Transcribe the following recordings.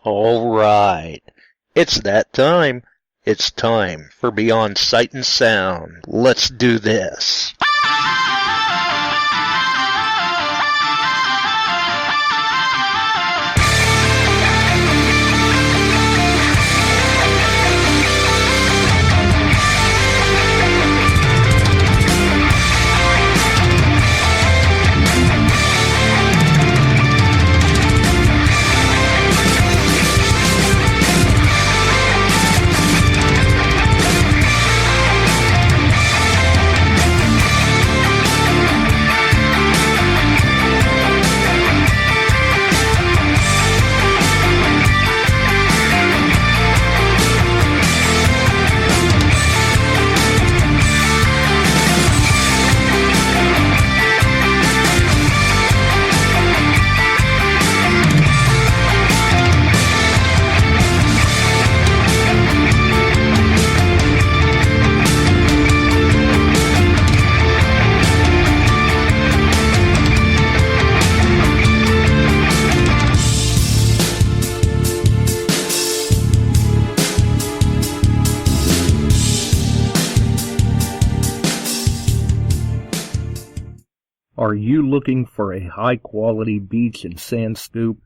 All right. It's that time. It's time for Beyond Sight and Sound. Let's do this. Are you looking for a high-quality beach and sand scoop?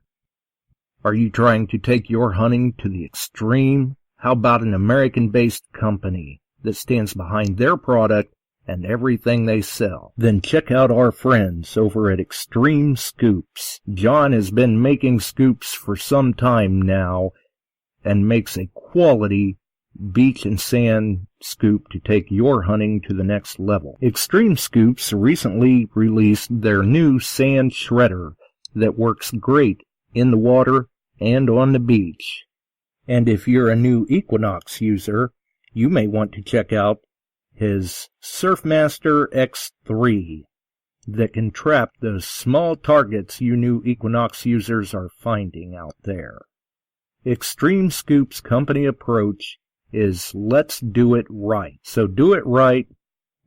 Are you trying to take your hunting to the extreme? How about an American-based company that stands behind their product and everything they sell? Then check out our friends over at XTREME Scoops. John has been making scoops for some time now and makes a quality beach and sand scoop to take your hunting to the next level. XTREME Scoops recently released their new sand shredder that works great in the water and on the beach. And if you're a new Equinox user, you may want to check out his Surfmaster X3 that can trap those small targets you new Equinox users are finding out there. XTREME Scoops' company approach is let's do it right. So do it right,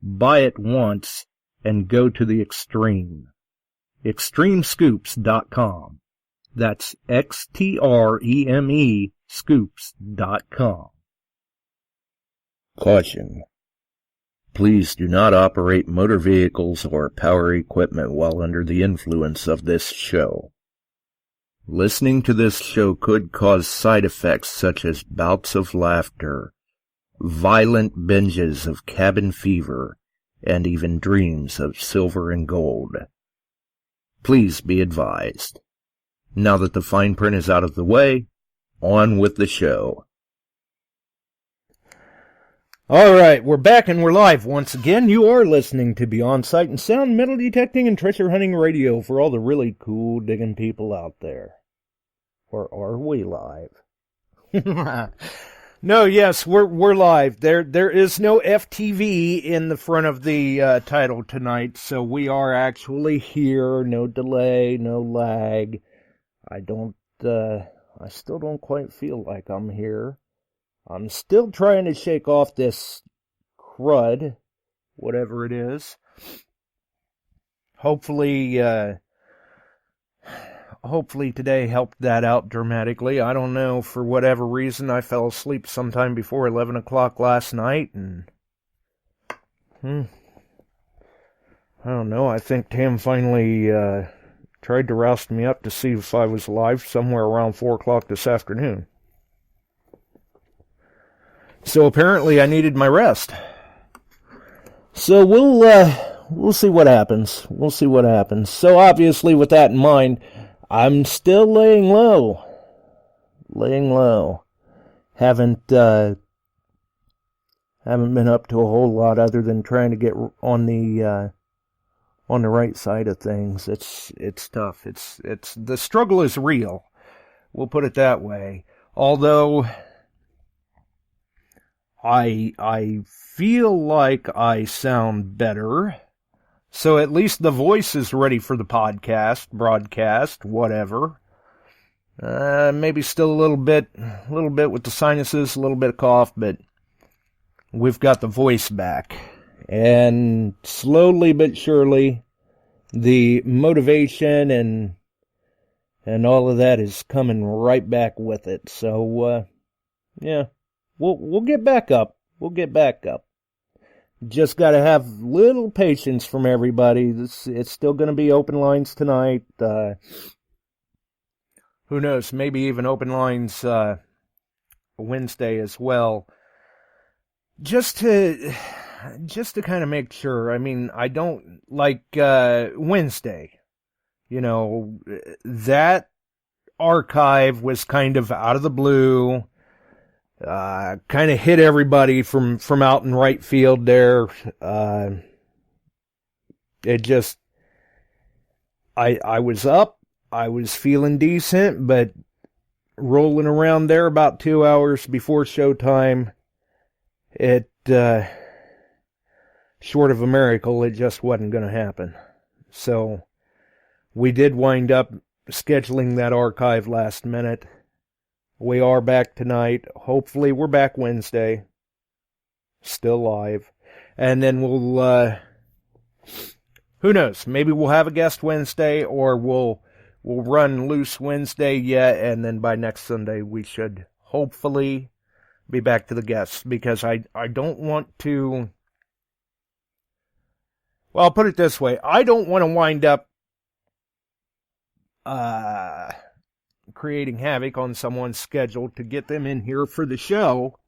buy it once, and go to the extreme. XTREMEScoops.com. That's XTREME scoops.com. Caution. Please do not operate motor vehicles or power equipment while under the influence of this show. Listening to this show could cause side effects such as bouts of laughter, violent binges of cabin fever, and even dreams of silver and gold. Please be advised. Now that the fine print is out of the way, on with the show. All right, we're back and we're live once again. You are listening to Beyond Sight and Sound, metal detecting and treasure hunting radio for all the really cool digging people out there. Or are we live? No, yes, we're live. There is no FTV in the front of the title tonight, so we are actually here. No delay, no lag. I still don't quite feel like I'm here. I'm still trying to shake off this crud, whatever it is. Hopefully today helped that out dramatically. I don't know, for whatever reason, I fell asleep sometime before 11 o'clock last night, and I don't know, I think Tam finally tried to roust me up to see if I was alive somewhere around 4 o'clock this afternoon. So apparently I needed my rest. So we'll see what happens. We'll see what happens. So obviously with that in mind, I'm still laying low. Haven't been up to a whole lot other than trying to get on the right side of things. It's tough. It's the struggle is real. We'll put it that way. Although I feel like I sound better. So at least the voice is ready for the podcast, broadcast, whatever. Maybe still a little bit with the sinuses, a little bit of cough, but we've got the voice back. And slowly but surely, the motivation And all of that is coming right back with it. So, yeah, we'll get back up. We'll get back up. Just got to have little patience from everybody. It's still going to be open lines tonight. Who knows? Maybe even open lines Wednesday as well. Just to kind of make sure. I mean, I don't like Wednesday. You know, that archive was kind of out of the blue. Kind of hit everybody from out in right field there. It just, I was up, I was feeling decent, but rolling around there about 2 hours before showtime, it, short of a miracle, it just wasn't going to happen. So, we did wind up scheduling that archive last minute. We are back tonight. Hopefully we're back Wednesday. Still live. And then we'll, who knows? Maybe we'll have a guest Wednesday, or we'll run loose Wednesday yet, and then by next Sunday we should hopefully be back to the guests, because I don't want to, well, I'll put it this way. I don't want to wind up creating havoc on someone's schedule to get them in here for the show,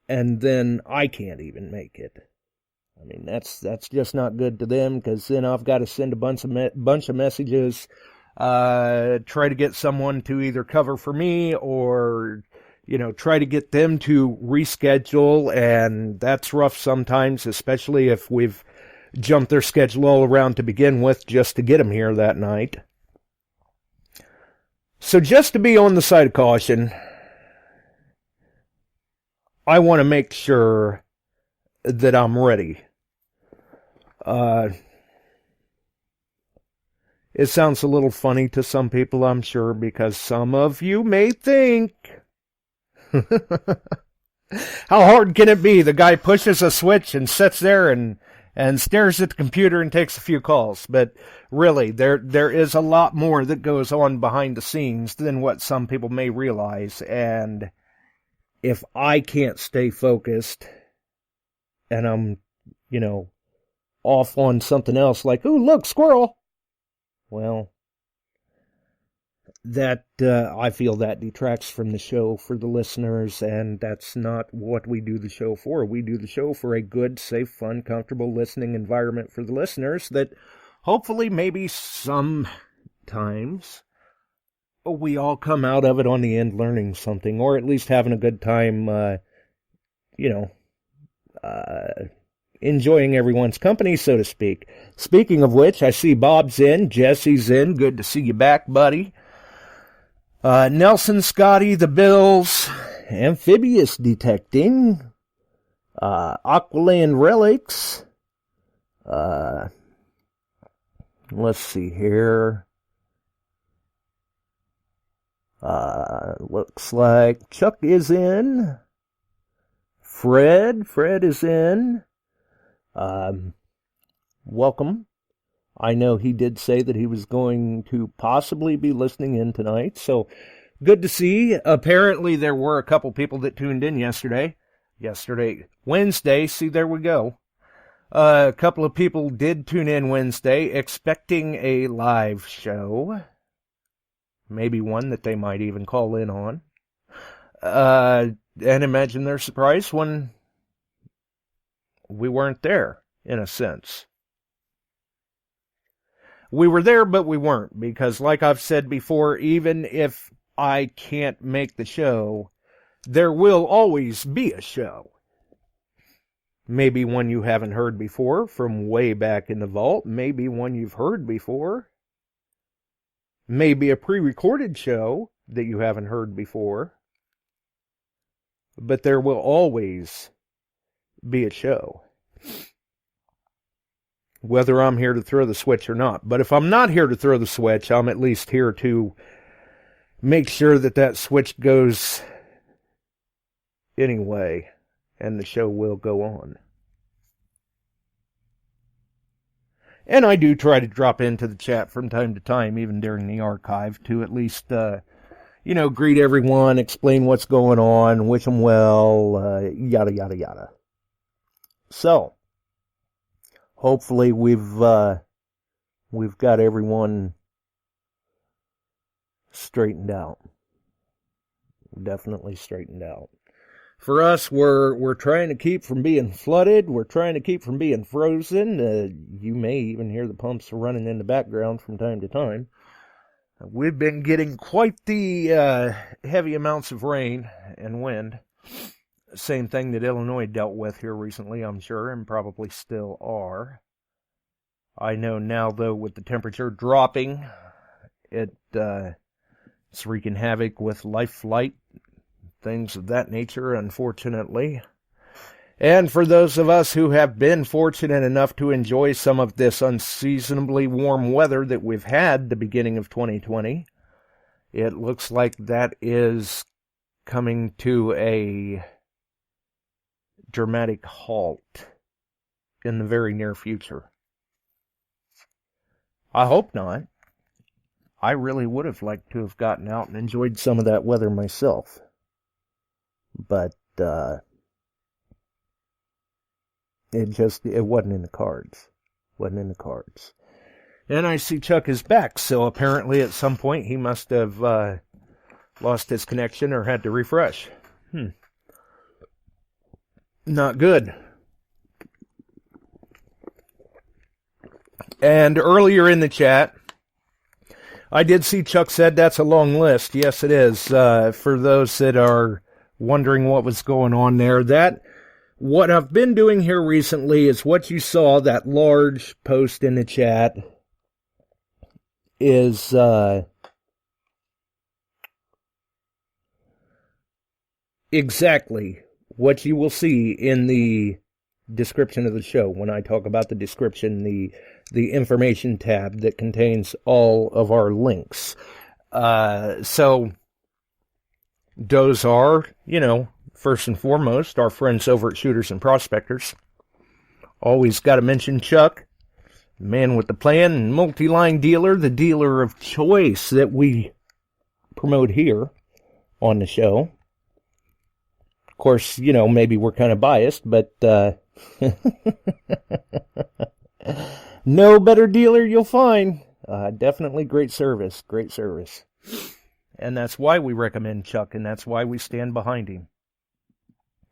and then I can't even make it. I mean, that's just not good to them, because then I've got to send a bunch of messages, try to get someone to either cover for me, or, you know, try to get them to reschedule, and that's rough sometimes, especially if we've jumped their schedule all around to begin with just to get them here that night. So just to be on the side of caution, I want to make sure that I'm ready. It sounds a little funny to some people, I'm sure, because some of you may think, how hard can it be? The guy pushes a switch and sits there and stares at the computer and takes a few calls. But really, there is a lot more that goes on behind the scenes than what some people may realize. And if I can't stay focused, and I'm, you know, off on something else, like, ooh, look, squirrel, well, that, I feel that detracts from the show for the listeners, and that's not what we do the show for. We do the show for a good, safe, fun, comfortable listening environment for the listeners that hopefully maybe sometimes we all come out of it on the end learning something, or at least having a good time, enjoying everyone's company, so to speak. Speaking of which, I see Bob's in, Jesse's in. Good to see you back, buddy. Nelson, Scotty, the Bills, Amphibious Detecting, Aqualand Relics, let's see here, looks like Chuck is in, Fred is in, welcome. I know he did say that he was going to possibly be listening in tonight, so good to see. Apparently there were a couple people that tuned in Wednesday, see, there we go. A couple of people did tune in Wednesday, expecting a live show. Maybe one that they might even call in on. And imagine their surprise when we weren't there, in a sense. We were there, but we weren't, because like I've said before, even if I can't make the show, there will always be a show. Maybe one you haven't heard before from way back in the vault, maybe one you've heard before, maybe a pre-recorded show that you haven't heard before, but there will always be a show. Whether I'm here to throw the switch or not. But if I'm not here to throw the switch, I'm at least here to make sure that that switch goes anyway, and the show will go on. And I do try to drop into the chat from time to time, even during the archive, to at least, greet everyone, explain what's going on, wish them well, yada, yada, yada. So, hopefully we've got everyone straightened out. Definitely straightened out. For us, we're trying to keep from being flooded. We're trying to keep from being frozen. You may even hear the pumps running in the background from time to time. We've been getting quite the heavy amounts of rain and wind. Same thing that Illinois dealt with here recently, I'm sure, and probably still are. I know now, though, with the temperature dropping, it's wreaking havoc with life flight, things of that nature, unfortunately. And for those of us who have been fortunate enough to enjoy some of this unseasonably warm weather that we've had the beginning of 2020, it looks like that is coming to a dramatic halt in the very near future. I hope not. I really would have liked to have gotten out and enjoyed some of that weather myself. But, it wasn't in the cards. Wasn't in the cards. And I see Chuck is back, so apparently at some point he must have, lost his connection or had to refresh. Not good. And earlier in the chat, I did see Chuck said that's a long list. Yes, it is. For those that are wondering what was going on there, what I've been doing here recently is what you saw, that large post in the chat, is exactly what you will see in the description of the show. When I talk about the description, the information tab that contains all of our links. So those are, first and foremost, our friends over at Shooters and Prospectors. Always got to mention Chuck, man with the plan, and multi-line dealer, the dealer of choice that we promote here on the show. Of course, maybe we're kind of biased, but no better dealer you'll find. Definitely great service, great service. And that's why we recommend Chuck, and that's why we stand behind him.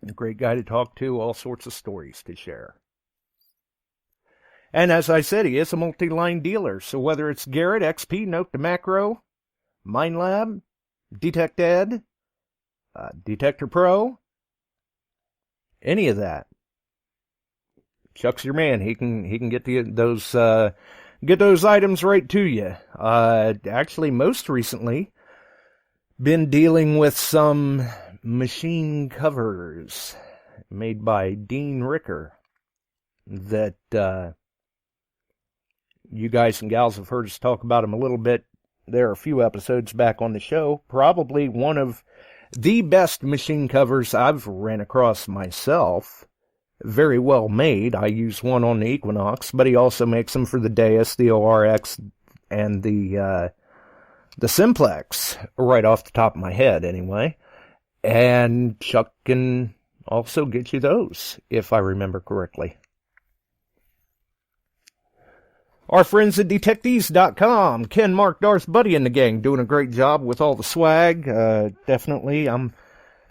A great guy to talk to, all sorts of stories to share. And as I said, he is a multi-line dealer, so whether it's Garrett, XP, Note to Macro, MindLab, DetectEd, Detector Pro, any of that, Chuck's your man. He can get those items right to you. Actually, most recently, been dealing with some machine covers made by Dean Ricker that you guys and gals have heard us talk about them a little bit. There are a few episodes back on the show. Probably one of the best machine covers I've ran across myself. Very well made. I use one on the Equinox, but he also makes them for the Deus, the ORX, and the Simplex, right off the top of my head, anyway. And Chuck can also get you those, if I remember correctly. Our friends at DETECTEES.com, Ken, Mark, Darth, Buddy, and the gang, doing a great job with all the swag. Definitely, I'm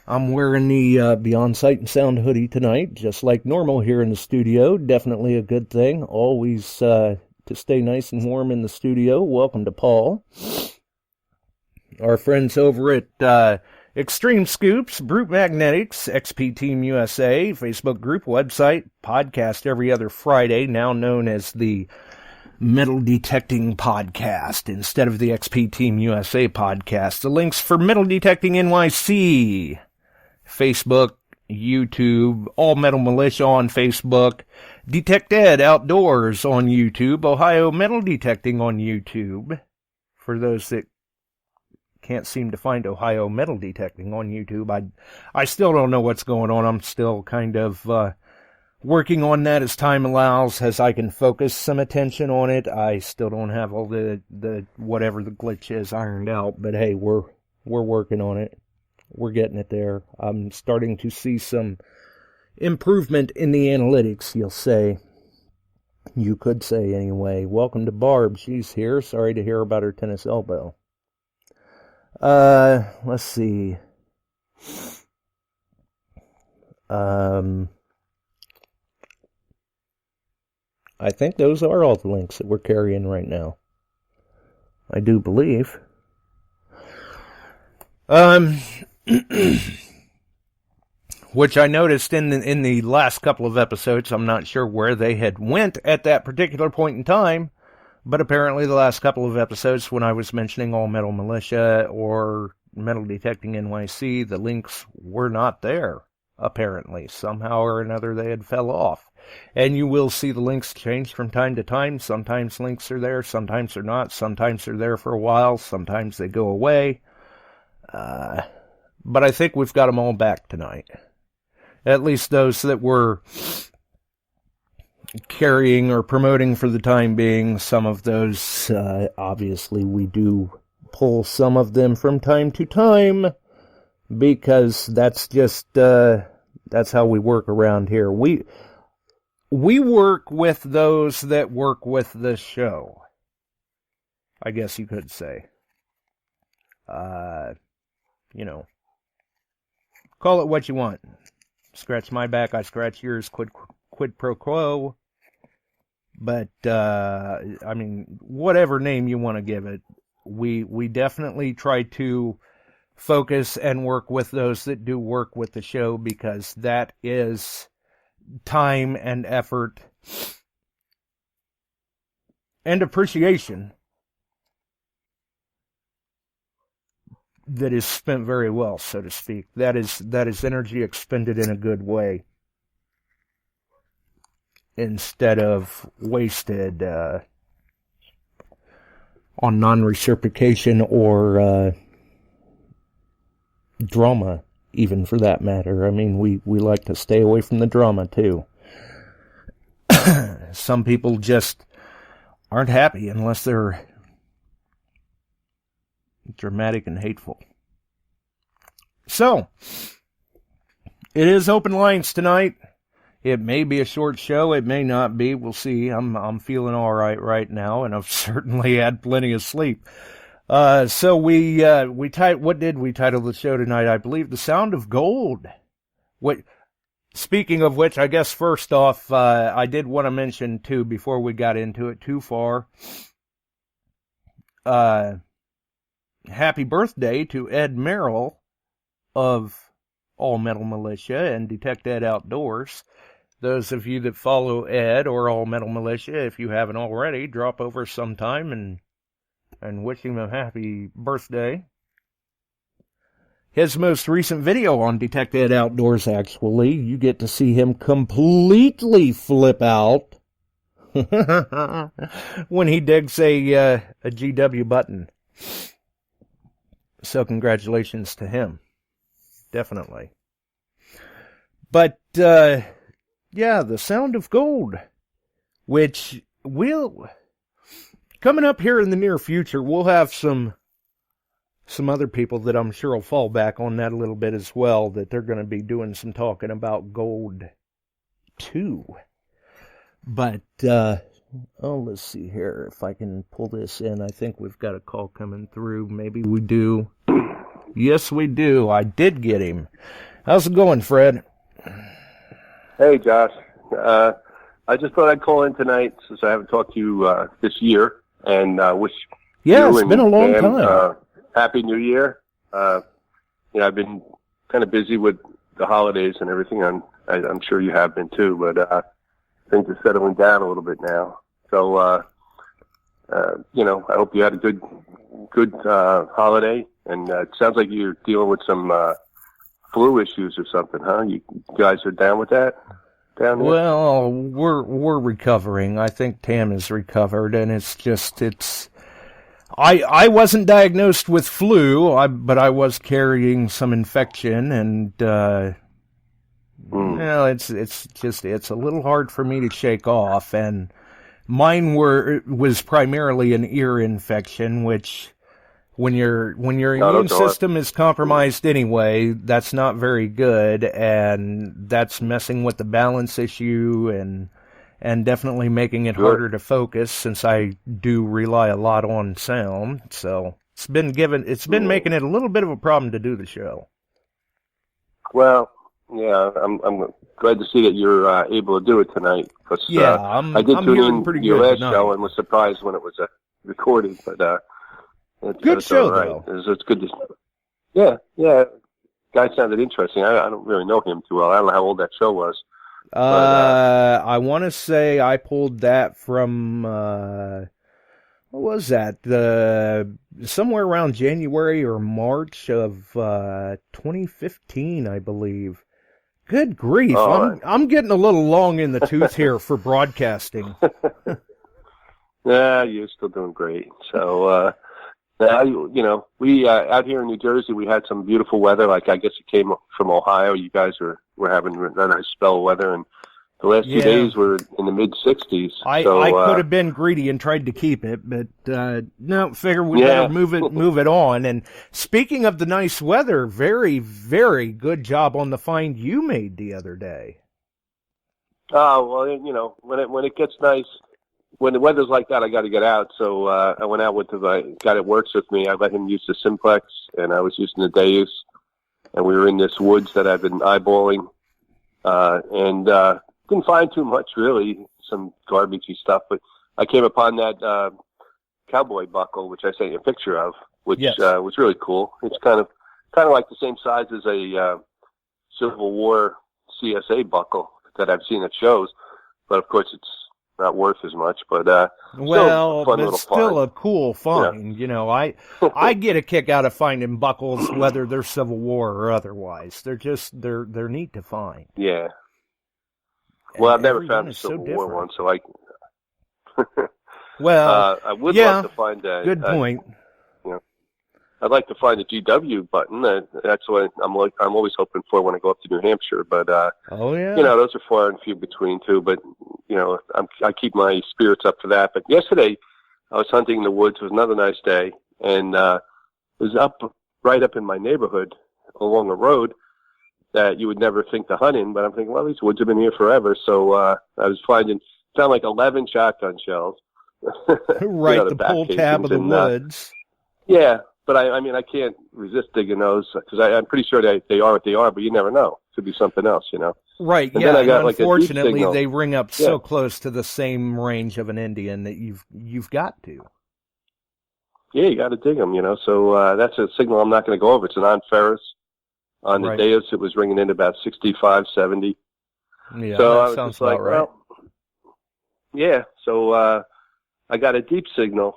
wearing the Beyond Sight and Sound hoodie tonight, just like normal here in the studio. Definitely a good thing. Always to stay nice and warm in the studio. Welcome to Paul. Our friends over at Extreme Scoops, Brute Magnetics, XP Team USA, Facebook group, website, podcast every other Friday, now known as the Metal Detecting Podcast instead of the XP Team USA podcast. The links for Metal Detecting NYC, Facebook, YouTube, All Metal Militia on Facebook, DetectEd Outdoors on YouTube, Ohio Metal Detecting on YouTube. For those that can't seem to find Ohio Metal Detecting on YouTube, I still don't know what's going on. I'm still kind of working on that as time allows, as I can focus some attention on it. I still don't have all the whatever the glitch is ironed out, but hey, we're working on it. We're getting it there. I'm starting to see some improvement in the analytics, you'll say. You could say anyway. Welcome to Barb. She's here. Sorry to hear about her tennis elbow. Let's see. I think those are all the links that we're carrying right now. I do believe. Which I noticed in the last couple of episodes. I'm not sure where they had went at that particular point in time, but apparently the last couple of episodes when I was mentioning All Metal Militia or Metal Detecting NYC, the links were not there, apparently. Somehow or another they had fell off. And you will see the links change from time to time. Sometimes links are there, sometimes they're not. Sometimes they're there for a while, sometimes they go away. But I think we've got them all back tonight. At least those that were carrying or promoting for the time being. Some of those, obviously we do pull some of them from time to time, because that's just, that's how we work around here. We work with those that work with the show, I guess you could say. Call it what you want. Scratch my back, I scratch yours, quid pro quo. But, whatever name you want to give it, we definitely try to focus and work with those that do work with the show, because that is time and effort and appreciation that is spent very well, so to speak. That is energy expended in a good way, instead of wasted on non-reciprocation or drama, even for that matter. I mean, we like to stay away from the drama too. Some people just aren't happy unless they're dramatic and hateful. So, it is open lines tonight. It may be a short show, it may not be. We'll see. I'm feeling all right now, and I've certainly had plenty of sleep. So what did we title the show tonight? I believe The Sound of Gold. Speaking of which, I guess first off, I did want to mention too, before we got into it too far, happy birthday to Ed Merrill of All Metal Militia and Detect Ed Outdoors. Those of you that follow Ed or All Metal Militia, if you haven't already, drop over sometime and wish him a happy birthday. His most recent video on Detect Ed Outdoors, actually, you get to see him completely flip out when he digs a GW button. So congratulations to him. Definitely. But, yeah, The Sound of Gold, which coming up here in the near future, we'll have some other people that I'm sure will fall back on that a little bit as well, that they're going to be doing some talking about Gold 2. But, let's see here if I can pull this in. I think we've got a call coming through. Maybe we do. Yes, we do. I did get him. How's it going, Fred? Hey, Josh. I just thought I'd call in tonight since I haven't talked to you this year, and wish you it's been a long time. Happy New Year. I've been kind of busy with the holidays and everything. I'm sure you have been too, but things are settling down a little bit now. So, I hope you had a good holiday. And it sounds like you're dealing with some flu issues or something, huh? You guys are down with that down there? Well, we're recovering. I think Tam is recovered, and I wasn't diagnosed with flu, but I was carrying some infection, and It's a little hard for me to shake off, and mine was primarily an ear infection, which when your immune system is compromised anyway, that's not very good, and that's messing with the balance issue and definitely making it harder to focus, since I do rely a lot on sound. So it's been making it a little bit of a problem to do the show. Well, yeah, I'm glad to see that you're able to do it tonight. I did tune in your last show and was surprised when it was recorded, but good show, right. It's good to. Yeah. Guy sounded interesting. I don't really know him too well. I don't know how old that show was. I want to say I pulled that from what was that? Somewhere around January or March of 2015, I believe. Good grief! I'm getting a little long in the tooth here for broadcasting. Yeah, you're still doing great. So, we out here in New Jersey, we had some beautiful weather. Like, I guess it came from Ohio. You guys were having a nice spell of weather, and the last 2 days were in the mid-60s. I could have been greedy and tried to keep it, but no, figure we better move it on. And speaking of the nice weather, very, very good job on the find you made the other day. Oh, well, when it gets nice, when the weather's like that, I got to get out. So I went out with the guy that works with me. I let him use the Simplex, and I was using the Deus, and we were in this woods that I've been eyeballing, and didn't find too much, really, some garbagey stuff. But I came upon that cowboy buckle, which I sent you a picture of, which was really cool. It's kind of like the same size as a Civil War CSA buckle that I've seen at shows, but of course it's not worth as much. But it's still a cool find. Yeah. I get a kick out of finding buckles, whether they're Civil War or otherwise. They're neat to find. Yeah. Well, I've never found a Civil War one, so I. I would love to find that. Good point. I'd like to find a GW button. That's what I'm always hoping for when I go up to New Hampshire. But those are far and few between too. But I keep my spirits up for that. But yesterday, I was hunting in the woods. It was another nice day, and it was right up in my neighborhood along a road that you would never think to hunt in. But I'm thinking, well, these woods have been here forever. So I was found like 11 shotgun shells. Right, the pull tab of the woods. Yeah. But I can't resist digging those because I'm pretty sure they are what they are, but you never know. It could be something else, Right, and yeah. And unfortunately, they ring up so close to the same range of an Indian that you've got to. Yeah, you got to dig them, So that's a signal I'm not going to go over. It's an on-ferrous. On the Deus, it was ringing in about 65, 70. Yeah, so that sounds about right. So I got a deep signal.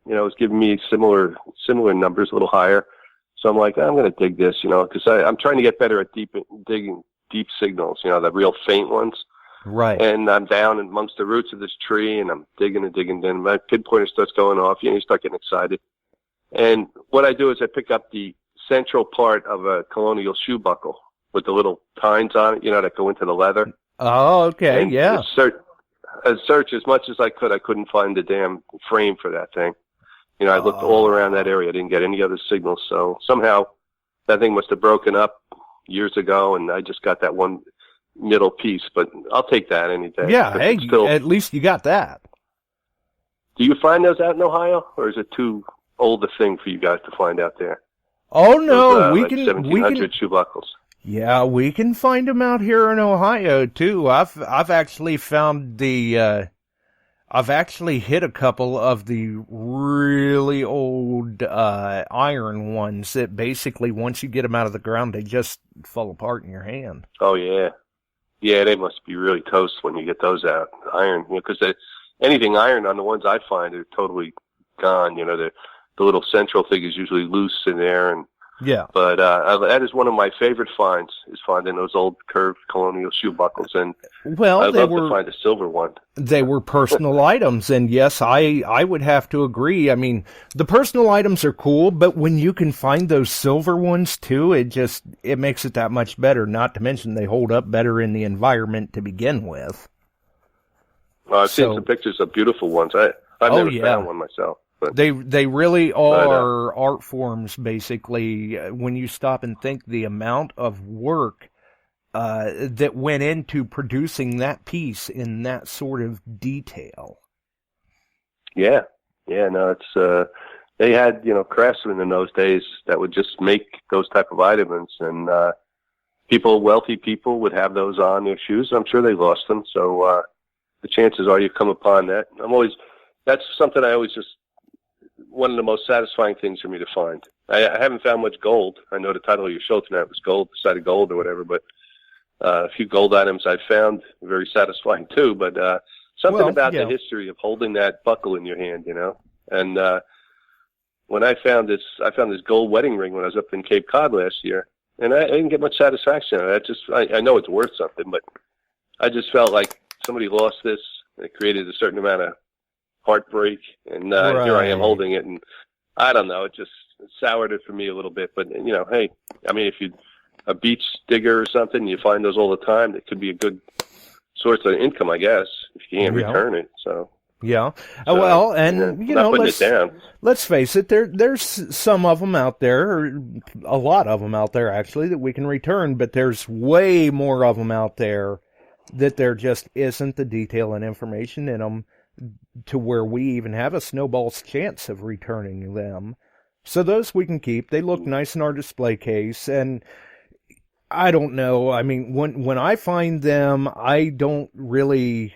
It was giving me similar numbers, a little higher. So I'm like, I'm going to dig this, because I'm trying to get better at digging deep signals, the real faint ones. Right. And I'm down amongst the roots of this tree, and I'm digging and digging. Then my pinpointer starts going off. You start getting excited. And what I do is I pick up the central part of a colonial shoe buckle with the little tines on it, that go into the leather. Oh, okay, and yeah. Search as much as I could. I couldn't find the damn frame for that thing. I looked all around that area. I didn't get any other signals. So somehow that thing must have broken up years ago, and I just got that one middle piece. But I'll take that any day. Yeah, hey, at least you got that. Do you find those out in Ohio, or is it too old a thing for you guys to find out there? Oh, no, we can 1700 shoe buckles. Yeah, we can find them out here in Ohio, too. I've actually found I've actually hit a couple of the really old iron ones that basically, once you get them out of the ground, they just fall apart in your hand. Oh, yeah. Yeah, they must be really toast when you get those out. Iron, because anything iron on the ones I find are totally gone. The little central thing is usually loose in there, and Yeah. But that is one of my favorite finds, is finding those old curved colonial shoe buckles. And Well, I'd love to find a silver one. They were personal items, and yes, I would have to agree. I mean, the personal items are cool, but when you can find those silver ones too, it makes it that much better. Not to mention they hold up better in the environment to begin with. I've seen some pictures of beautiful ones. I've never found one myself. But, they really are art forms, basically, when you stop and think the amount of work that went into producing that piece in that sort of detail. Yeah, no, it's they had craftsmen in those days that would just make those type of items, and wealthy people would have those on their shoes. I'm sure they lost them, so the chances are you come upon that. That's something I always just. One of the most satisfying things for me to find. I haven't found much gold. I know the title of your show tonight was Gold, the Side of Gold or whatever, but a few gold items I've found very satisfying too. But something about the history of holding that buckle in your hand, And when I found this gold wedding ring when I was up in Cape Cod last year, and I didn't get much satisfaction out of it. I know it's worth something, but I just felt like somebody lost this, and it created a certain amount of heartbreak, and here I am holding it, and I don't know, it just soured it for me a little bit. But hey, I mean, if you a beach digger or something, you find those all the time, it could be a good source of income, I guess, if you can't return it. So well, and let's face it, there's some of them out there, or a lot of them out there actually, that we can return, but there's way more of them out there that there just isn't the detail and information in them to where we even have a snowball's chance of returning them. So those we can keep. They look nice in our display case, and I don't know. I mean, when I find them, I don't really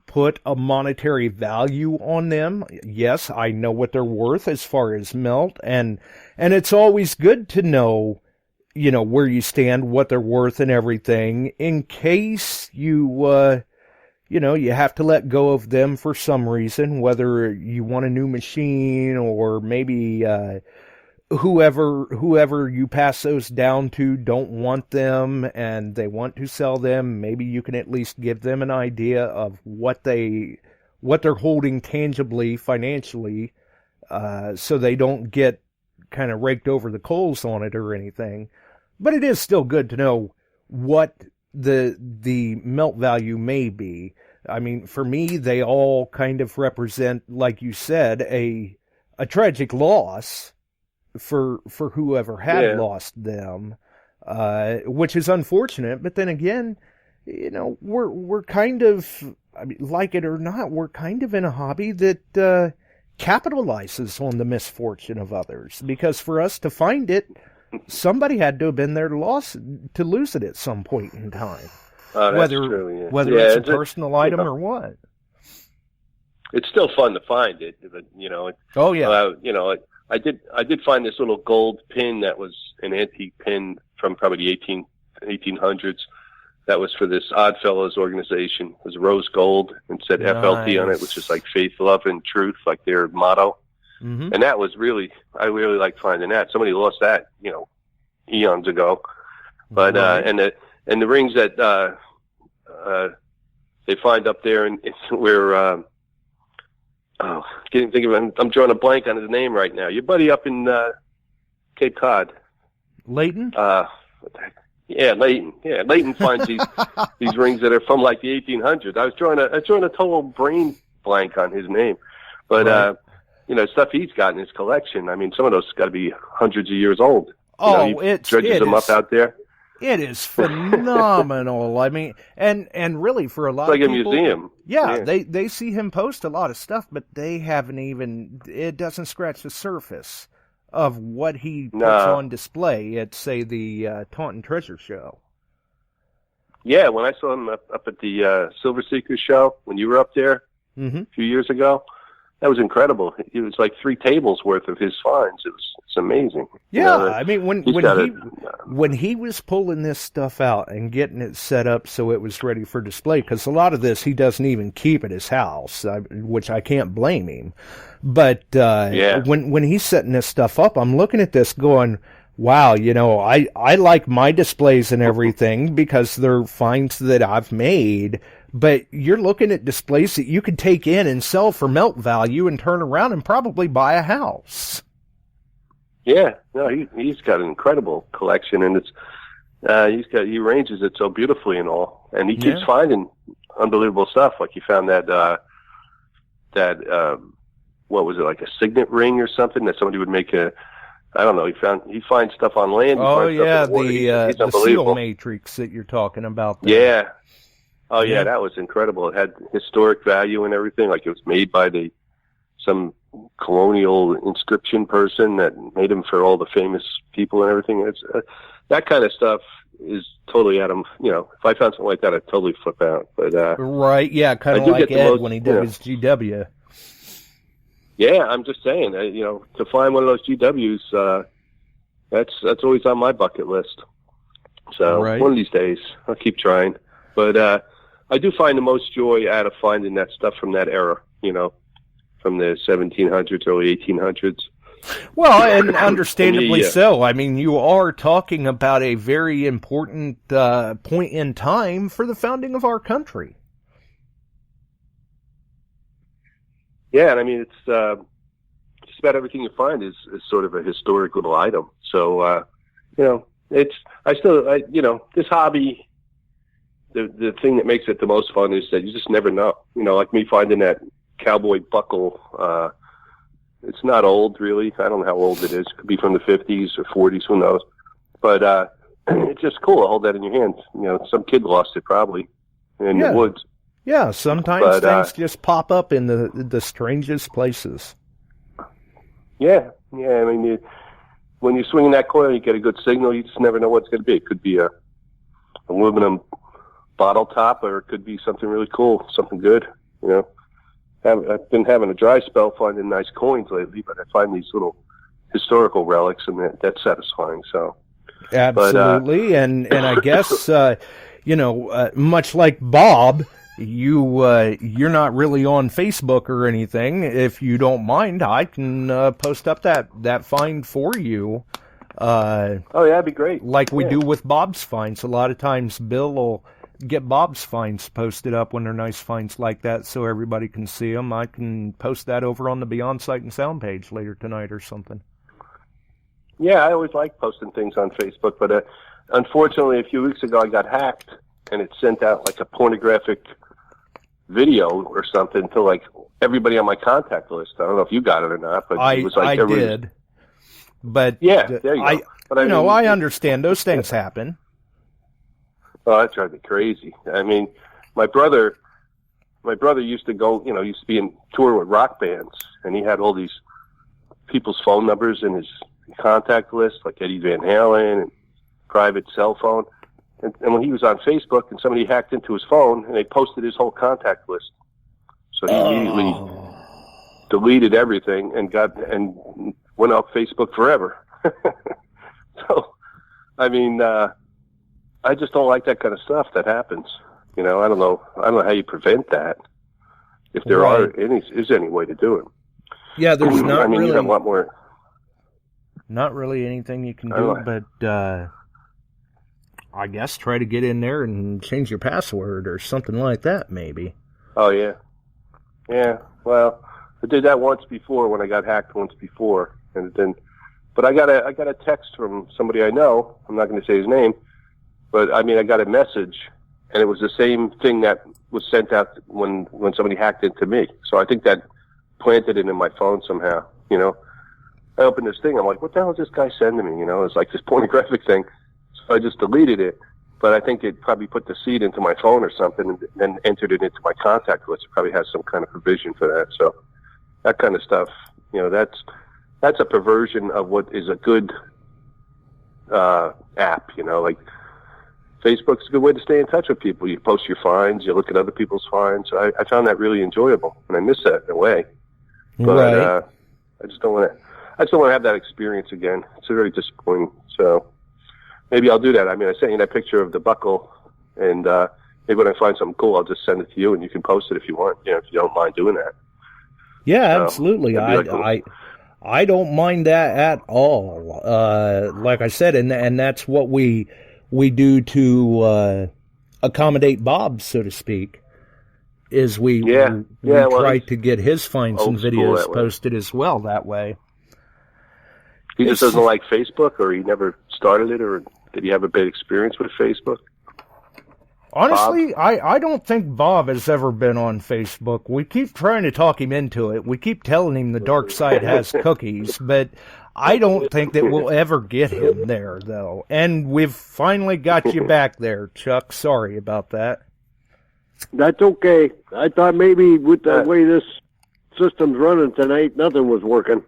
put a monetary value on them. Yes, I know what they're worth as far as melt, and it's always good to know, where you stand, what they're worth and everything, in case you you have to let go of them for some reason, whether you want a new machine or maybe whoever you pass those down to don't want them and they want to sell them. Maybe you can at least give them an idea of what they're holding tangibly, financially, so they don't get kind of raked over the coals on it or anything. But it is still good to know what the melt value may be. I mean, for me, they all kind of represent, like you said, a tragic loss for whoever had lost them, which is unfortunate. But then again, we're kind of, I mean, like it or not, we're kind of in a hobby that capitalizes on the misfortune of others, because for us to find it, somebody had to have been there to lose it at some point in time. Whether it's a personal item or what. It's still fun to find it, but I did find this little gold pin that was an antique pin from probably the 1800s. That was for this Oddfellows organization. It was rose gold and said FLT on it, which is like faith, love, and truth, like their motto. Mm-hmm. And that was I really liked finding that. Somebody lost that, eons ago. But and the rings that they find up there, and where can't think of it. I'm drawing a blank on his name right now. Your buddy up in Cape Cod, Leighton. Leighton. Yeah, Leighton finds these rings that are from like the 1800s. I was drawing a total brain blank on his name, but stuff he's got in his collection. I mean, some of those got to be hundreds of years old. He dredges them up out there. It is phenomenal. I mean, and really for a lot of people, it's like a museum. Yeah, they see him post a lot of stuff, but they haven't even, it doesn't scratch the surface of what he puts on display at, say, the Taunton Treasure Show. Yeah, when I saw him up at the Silver Seekers show, when you were up there a few years ago, that was incredible. It was like 3 tables worth of his finds. It's amazing. Yeah, I mean, when he was pulling this stuff out and getting it set up so it was ready for display, because a lot of this he doesn't even keep at his house, which I can't blame him. But when he's setting this stuff up, I'm looking at this going, Wow, I like my displays and everything because they're finds that I've made, but you're looking at displays that you could take in and sell for melt value and turn around and probably buy a house. Yeah, no, he's got an incredible collection, and it's he arranges it so beautifully and all, and he keeps finding unbelievable stuff. Like he found that what was it, like a signet ring or something that somebody would make a. I don't know. He finds stuff on land. Oh yeah, he's the seal matrix that you're talking about there. Yeah. Oh yeah, that was incredible. It had historic value and everything. Like it was made by some colonial inscription person that made them for all the famous people and everything. It's that kind of stuff is totally out of, if I found something like that, I'd totally flip out. But right, yeah, kind of like Ed when he did his GW. Yeah, I'm just saying, to find one of those GWs, that's always on my bucket list. So one of these days, I'll keep trying. But I do find the most joy out of finding that stuff from that era, from the 1700s, early 1800s. Well, and understandably so. I mean, you are talking about a very important point in time for the founding of our country. Yeah, and I mean, it's just about everything you find is sort of a historic little item. So, this hobby, the thing that makes it the most fun is that you just never know. Like me finding that cowboy buckle. It's not old, really. I don't know how old it is. It could be from the 50s or 40s, who knows. But it's just cool to hold that in your hands. Some kid lost it probably in the woods. Yeah, sometimes things just pop up in the strangest places. Yeah. I mean, when you're swinging that coil, you get a good signal. You just never know what it's going to be. It could be a aluminum bottle top, or it could be something really cool, something good. I've been having a dry spell finding nice coins lately, but I find these little historical relics, and that's satisfying. So absolutely, and I guess much like Bob. You're not really on Facebook or anything. If you don't mind, I can post up that find for you. Oh yeah, that'd be great. Like we do with Bob's finds. A lot of times Bill will get Bob's finds posted up when they're nice finds like that, so everybody can see them. I can post that over on the Beyond Sight and Sound page later tonight or something. Yeah, I always like posting things on Facebook, but unfortunately, a few weeks ago I got hacked, and it sent out like a pornographic video or something to like everybody on my contact list. I don't know if you got it or not, but it was like I did. But yeah, there you go. But I understand those things happen. Oh, that drives me crazy. I mean, my brother used to go, used to be in tour with rock bands, and he had all these people's phone numbers in his contact list, like Eddie Van Halen and private cell phone. And when he was on Facebook, and somebody hacked into his phone, and they posted his whole contact list. So he immediately deleted everything and went off Facebook forever. So, I mean, I just don't like that kind of stuff that happens. I don't know how you prevent that. If there is any way to do it. Yeah, there's not. I mean, you have a lot more. Not really anything you can do, but I guess try to get in there and change your password or something like that, maybe. Oh yeah. Well, I did that once before when I got hacked once before, and then, but I got a text from somebody I know. I'm not going to say his name, but I mean I got a message, and it was the same thing that was sent out when somebody hacked into me. So I think that planted it in my phone somehow. I opened this thing. I'm like, what the hell is this guy sending me? It's like this pornographic thing. So I just deleted it, but I think it probably put the seed into my phone or something and then entered it into my contact list. It probably has some kind of provision for that. So that kind of stuff, that's a perversion of what is a good app, like Facebook's a good way to stay in touch with people. You post your finds, you look at other people's finds. I found that really enjoyable, and I miss that in a way. But I just don't want to have that experience again. It's very disappointing. So maybe I'll do that. I mean, I sent you that picture of the buckle, and maybe when I find something cool, I'll just send it to you, and you can post it if you want. If you don't mind doing that. Yeah, absolutely. I don't mind that at all. Like I said, and that's what we do to accommodate Bob, so to speak. Is we try to get his finds and videos posted as well that way. He just doesn't like Facebook, or he never started it, or did he have a bad experience with Facebook? Honestly, I don't think Bob has ever been on Facebook. We keep trying to talk him into it. We keep telling him the dark side has cookies, but I don't think that we'll ever get him there, though. And we've finally got you back there, Chuck. Sorry about that. That's okay. I thought maybe with the way this system's running tonight, nothing was working.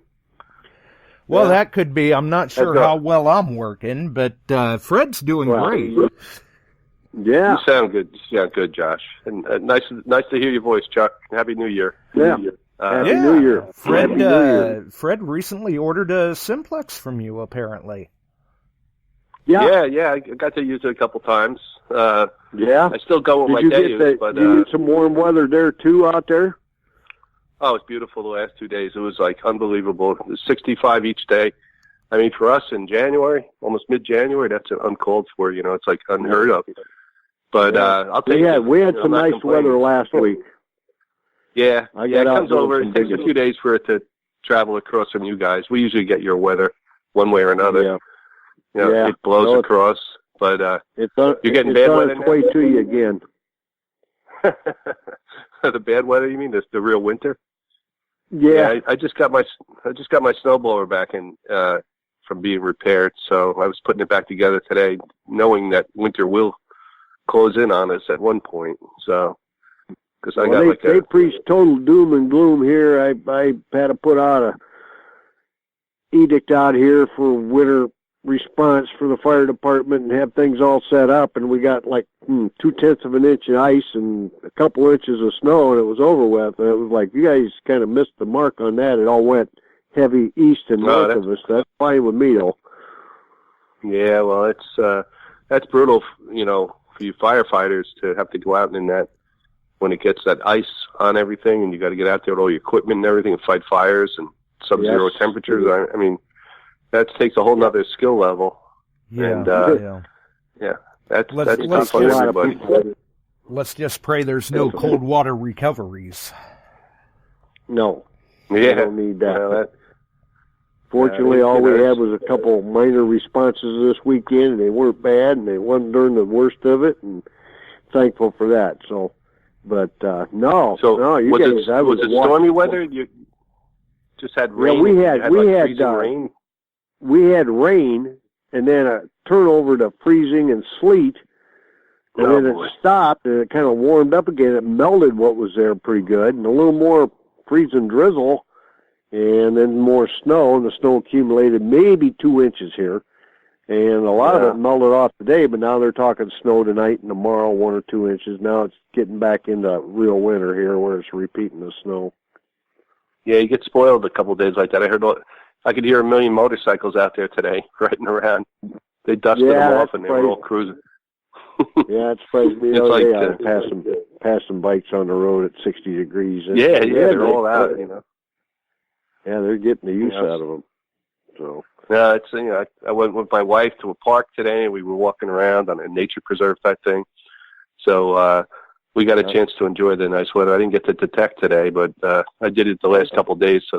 Well, that could be. I'm not sure how well I'm working, but Fred's doing great. Yeah. You sound good. You sound good, Josh. And nice to hear your voice, Chuck. Happy New Year. Yeah. Happy New Year. Fred recently ordered a Simplex from you, apparently. Yeah. Yeah. I got to use it a couple times. Yeah. I still go with my days, but you get some warm weather there too out there? Oh, it's beautiful the last 2 days. It was like unbelievable. It was 65 each day. I mean, for us in January, almost mid-January, that's uncalled for. It's like unheard of. But I'll take it. We had some nice weather last week. Yeah, it comes over. It takes a few days for it to travel across from you guys. We usually get your weather one way or another. Yeah. It blows across. But you're getting bad weather now? It's on its way to you again. The bad weather, you mean? The real winter? Yeah. I just got my snowblower back in from being repaired, so I was putting it back together today, knowing that winter will close in on us at one point. So, because they preach total doom and gloom here. I had to put out a edict out here for winter response for the fire department and have things all set up, and we got like 0.2 of an inch of ice and a couple inches of snow, and it was over with. And it was like, you guys kind of missed the mark on that. It all went heavy east and north of us. That's fine with me, though. Yeah, well, that's brutal, for you firefighters to have to go out in that when it gets that ice on everything, and you got to get out there with all your equipment and everything and fight fires and sub-zero temperatures. I mean, that takes a whole nother skill level. Yeah. That's let's tough on everybody. Let's just pray there's no cold water recoveries. No. Yeah. We don't need that. Fortunately, all we had was a couple minor responses this weekend, and they weren't bad, and they wasn't during the worst of it, and thankful for that. So, but no, you guys. Was it stormy weather? You just had rain. Yeah, we had rain. We had rain, and then a turnover to freezing and sleet, and then it stopped, and it kind of warmed up again. It melted what was there pretty good, and a little more freezing drizzle, and then more snow, and the snow accumulated maybe 2 inches here, and a lot of it melted off today, but now they're talking snow tonight and tomorrow, 1 or 2 inches. Now it's getting back into real winter here where it's repeating the snow. Yeah, you get spoiled a couple of days like that. I could hear a million motorcycles out there today riding around. They dusted them off, and they were all cruising. Yeah, it surprised me. It's like passing bikes on the road at 60 degrees. Yeah, they're all out, Yeah, they're getting the use out of them. So. Yeah, I went with my wife to a park today, and we were walking around on a nature preserve type thing. So we got a chance to enjoy the nice weather. I didn't get to detect today, but I did it the last couple of days, so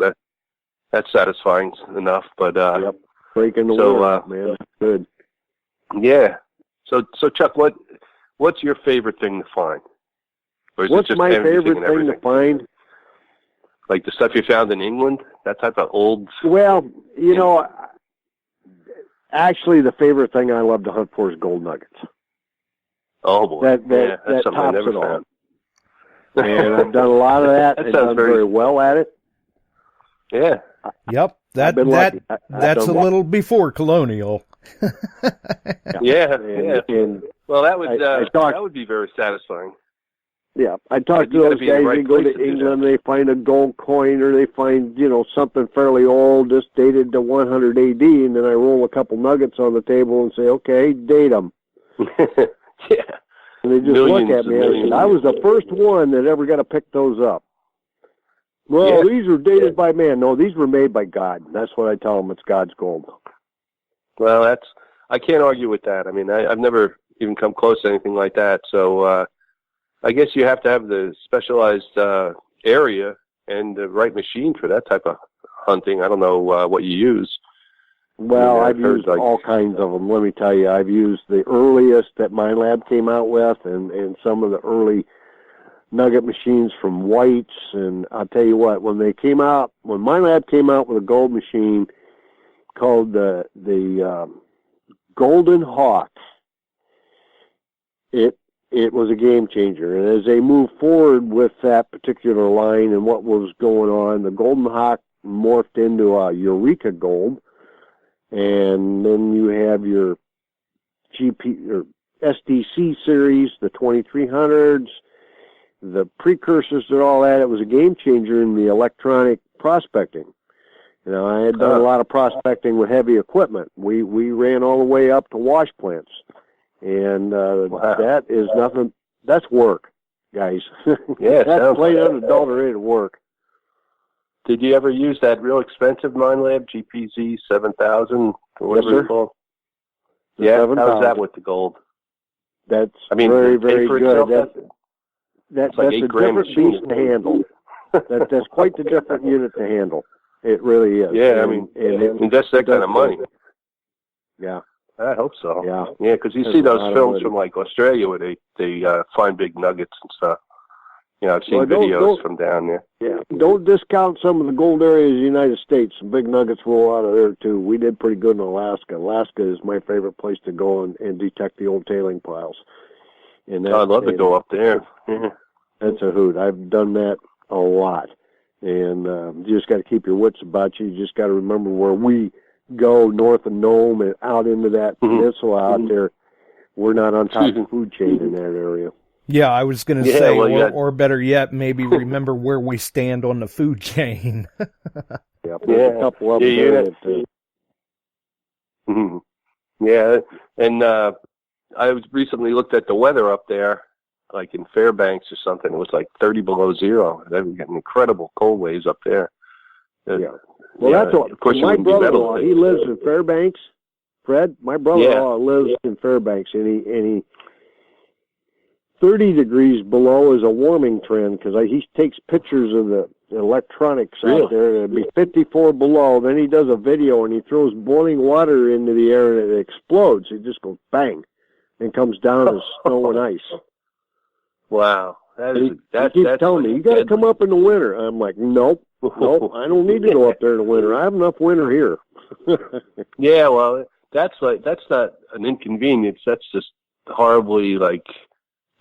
that's satisfying enough. But breaking the weather, man, that's good. Yeah. So Chuck, what's your favorite thing to find? Or is what's it just my favorite thing to find? Like the stuff you found in England, that type of old. Well, actually, the favorite thing I love to hunt for is gold nuggets. Oh boy, that something I never found. And I've done a lot of that. I've done very well at it. Yeah. Yep. That's a little before colonial. Yeah. Well, that would be very satisfying. Yeah, I talked to those guys. They go to England, they find a gold coin, or they find something fairly old, just dated to 100 AD, and then I roll a couple nuggets on the table and say, "Okay, date them." Yeah. And they just look at me, and I was the first one that ever got to pick those up. Well, these were dated by man. No, these were made by God. That's what I tell them. It's God's gold. Well, I can't argue with that. I mean, I've never even come close to anything like that. So I guess you have to have the specialized area and the right machine for that type of hunting. I don't know what you use. Well, I've used all kinds of them. Let me tell you, I've used the earliest that my lab came out with, and some of the early nugget machines from White's. And I'll tell you what, when my lab came out with a gold machine called the Golden Hawk, it was a game changer. And as they moved forward with that particular line and what was going on, the Golden Hawk morphed into a Eureka Gold. And then you have your GP or SDC series, the 2300s, the precursors to all that. It was a game changer in the electronic prospecting. You know, I had done a lot of prospecting with heavy equipment. We ran all the way up to wash plants, and that is nothing. That's work, guys. Yeah, that's plain unadulterated work. Did you ever use that real expensive Mine Lab GPZ 7000? Yes, sir. Yeah, how was that with the gold? That's very, very good. That's like a different beast to handle. That's quite the different unit to handle. It really is. Yeah, and invest that kind of money. Yeah. I hope so. Yeah, because you see those films from like Australia where they find big nuggets and stuff. You know, I've seen videos from down there. Yeah, don't discount some of the gold areas of the United States. Some big nuggets roll out of there, too. We did pretty good in Alaska. Alaska is my favorite place to go and detect the old tailing piles. And I'd love to go up there. That's a hoot. I've done that a lot. And you just got to keep your wits about you. You just got to remember where we go north of Nome and out into that peninsula out there. We're not on top of the food chain in that area. Yeah, I was going to say, or better yet, maybe remember where we stand on the food chain. There's a couple of them there. Yeah, and I was recently looked at the weather up there, like in Fairbanks or something. It was like 30 below zero. They were getting incredible cold waves up there. Well, that's what. My brother-in-law, he lives in Fairbanks. Fred, my brother-in-law lives in Fairbanks, and he 30 degrees below is a warming trend because he takes pictures of the electronics out there. It'd be 54 below. Then he does a video and he throws boiling water into the air and it explodes. It just goes bang and comes down as snow and ice. Wow. He keeps telling me, you got to come up in the winter. I'm like, nope, I don't need to go up there in the winter. I have enough winter here. Yeah, well, that's not an inconvenience. That's just horribly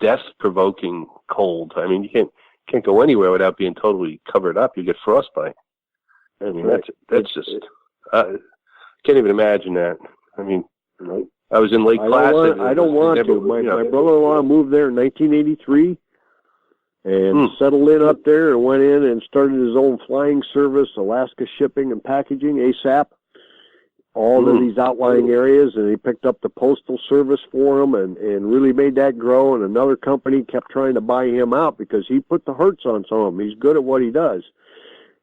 death-provoking cold. I mean, you can't go anywhere without being totally covered up. You get frostbite. I mean, that's just can't even imagine that. I mean, I was in Lake Placid. I don't want to. My brother-in-law moved there in 1983 and settled in up there and went in and started his own flying service, Alaska Shipping and Packaging, ASAP. All of these outlying areas, and he picked up the postal service for him and really made that grow, and another company kept trying to buy him out because he put the hurts on some of them. He's good at what he does.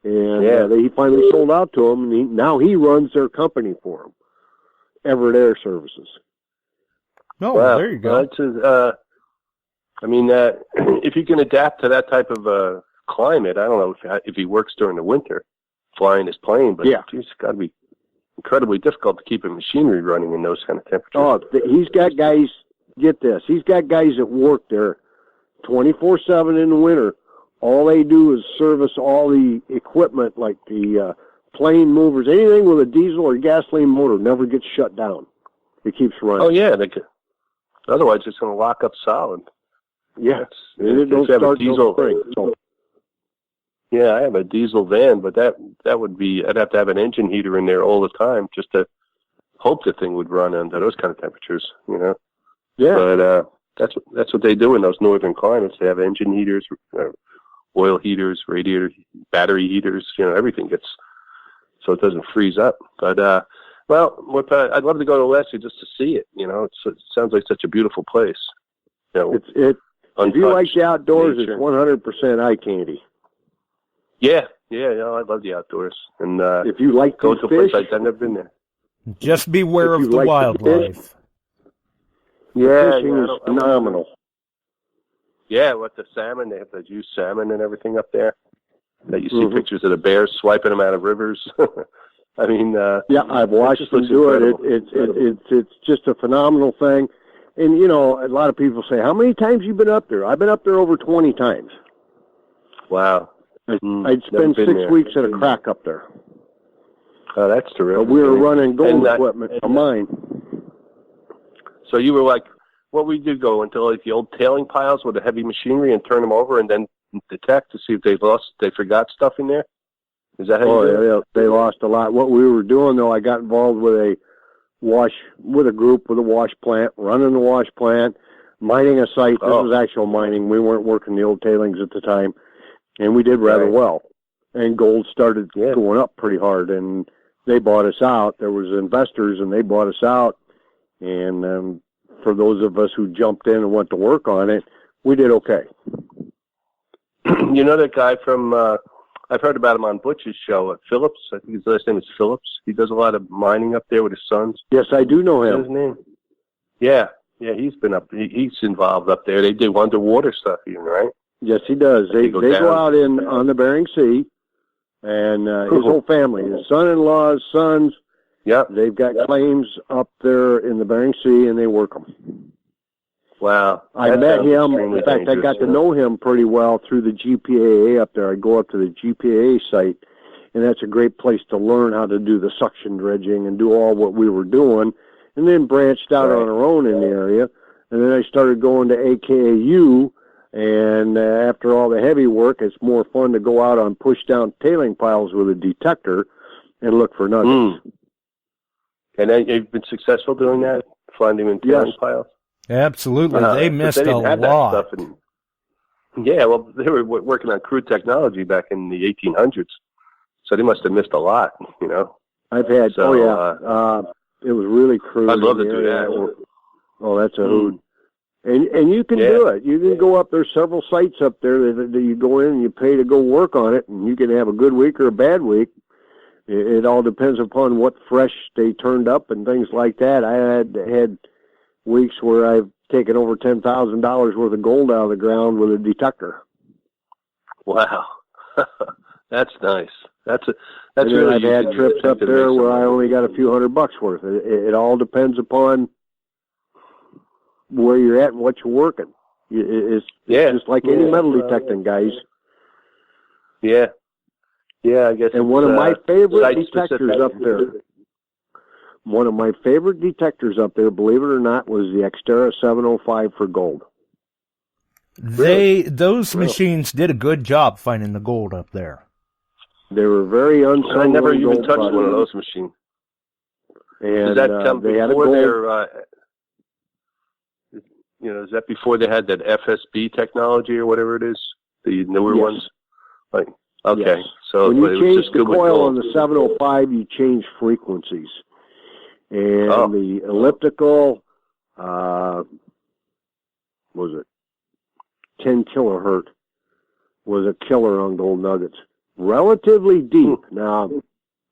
And he finally sold out to them, and now he runs their company for them, Everett Air Services. Oh, well, there you go. If you can adapt to that type of climate, I don't know if he works during the winter flying his plane, but it's got to be incredibly difficult to keep a machinery running in those kind of temperatures. Oh, he's got guys, get this, he's got guys that work there 24/7 in the winter. All they do is service all the equipment, like the plane movers, anything with a diesel or gasoline motor never gets shut down. It keeps running. Oh, yeah. Otherwise, it's going to lock up solid. Yeah. It don't start no spring. So. Yeah, I have a diesel van, but that would be, I'd have to have an engine heater in there all the time just to hope the thing would run under those kind of temperatures, Yeah. But that's what they do in those northern climates. They have engine heaters, oil heaters, radiator, battery heaters, everything gets, so it doesn't freeze up. But, I'd love to go to Alaska just to see it. It sounds like such a beautiful place. If you like the outdoors, nature. It's 100% eye candy. Yeah, Yeah, I love the outdoors. And if you like go to to a fish, place I've never been there. Just beware If of you the like to wildlife. fishing is phenomenal. Yeah, what the salmon, they have the juice salmon and everything up there. That you see pictures of the bears swiping them out of rivers. I mean, yeah, I've watched them do it. It's just a phenomenal thing. And, you know, a lot of people say, how many times you been up there? I've been up there over 20 times. Wow. I'd spend 6 weeks at a crack up there. Oh, that's terrific. But we were running gold equipment of mine. So you were like, what we do go into like the old tailing piles with the heavy machinery and turn them over and then detect to see if they forgot stuff in there? Is that how you do it? Yeah, they lost a lot. What we were doing, though, I got involved with a group with a wash plant, running the wash plant, mining a site. This was actual mining. We weren't working the old tailings at the time, and we did rather well. And gold started going up pretty hard, and they bought us out. There was investors, and they bought us out. And for those of us who jumped in and went to work on it, we did okay. You know that guy from, I've heard about him on Butch's show, Phillips. I think his last name is Phillips. He does a lot of mining up there with his sons. Yes, I do know him. What's his name? Yeah, he's been up. He's involved up there. They do underwater stuff even, right? Yes, he does. They go out on the Bering Sea, and his whole family, his son-in-law's sons, they've got claims up there in the Bering Sea, and they work them. Wow. I met him. In fact, I got to know him pretty well through the GPAA up there. I go up to the GPAA site, and that's a great place to learn how to do the suction dredging and do all what we were doing, and then branched out on our own in the area. And then I started going to AKAU, and after all the heavy work, it's more fun to go out on push-down tailing piles with a detector and look for nuggets. And then you've been successful doing that, finding them in tailing piles? Absolutely. They missed a lot. That stuff yeah, well, they were working on crude technology back in the 1800s, so they must have missed a lot, you know. I've had, it was really crude. I'd love to do that. Oh, that's a hoot. And you can do it. You can go up, there's several sites up there that you go in and you pay to go work on it, and you can have a good week or a bad week. It all depends upon what fresh they turned up and things like that. I had weeks where I've taken over $10,000 worth of gold out of the ground with a detector. Wow. That's nice. That's and really. I've had trips up there where I only got a few $100 worth. It all depends upon where you're at and what you're working. It's just like any metal detecting, guys. Yeah, I guess. And one of my favorite detectors up there. One of my favorite detectors up there, believe it or not, was the Xterra 705 for gold. Those machines did a good job finding the gold up there. They were very unsung. I never even touched one of those machines. And does that come they had before their, is that before they had that FSB technology or whatever it is, the newer ones? Like, okay, so when you change the coil on the 705, you change frequencies. And the elliptical, was it 10 kilohertz, was a killer on gold nuggets. Relatively deep. Now,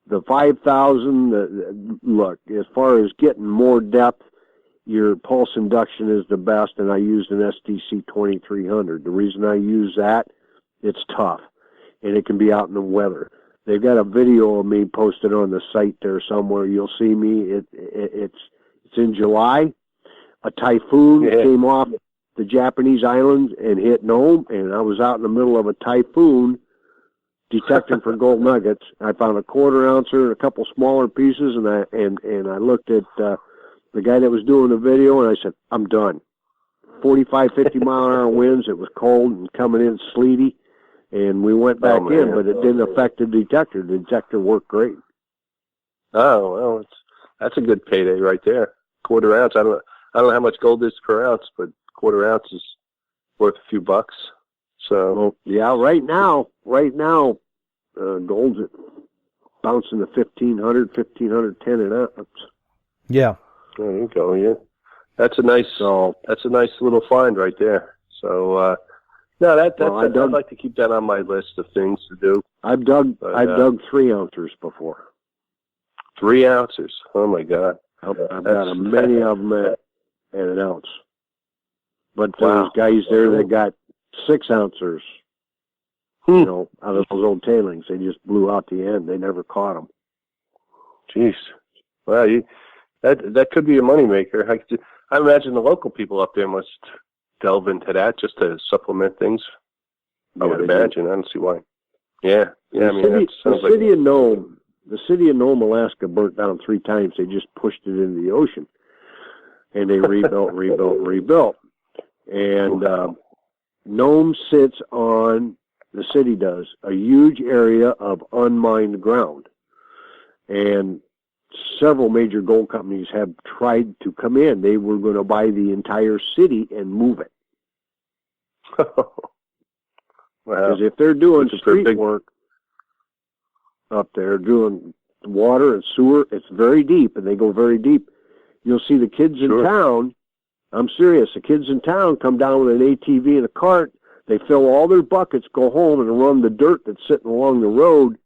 the 5,000, look, as far as getting more depth, your pulse induction is the best, and I used an SDC 2300. The reason I use that, it's tough, and it can be out in the weather. They've got a video of me posted on the site there somewhere. You'll see me. It's in July. A typhoon came off the Japanese islands and hit Nome, and I was out in the middle of a typhoon detecting for gold nuggets. I found a quarter ouncer and a couple smaller pieces, and I looked at the guy that was doing the video, and I said, I'm done. 45, 50 mile an hour winds. It was cold and coming in sleety. And we went back in, but it didn't affect the detector. The detector worked great. Oh, well, that's a good payday right there. Quarter ounce. I don't know how much gold is per ounce, but quarter ounce is worth a few bucks. So right now, gold's bouncing to 1,510 an ounce. Yeah. There you go. Yeah, that's a nice little find right there. So. No, I'd like to keep that on my list of things to do. I've dug 3 ounces before. 3 ounces? Oh my God! I've got many of them at an ounce. But there's guys there that got 6 ounces. You know, out of those old tailings, they just blew out the end. They never caught them. Jeez, well, that could be a moneymaker. I imagine the local people up there must delve into that just to supplement things. I would imagine. I don't see why. Yeah. The city of Nome, Alaska, burnt down 3 times. They just pushed it into the ocean, and they rebuilt. And Nome sits on, the city does, a huge area of unmined ground. And several major gold companies have tried to come in. They were going to buy the entire city and move it. Because if they're doing street work up there, doing water and sewer, it's very deep, and they go very deep. You'll see the kids in town. I'm serious. The kids in town come down with an ATV and a cart. They fill all their buckets, go home, and run the dirt that's sitting along the road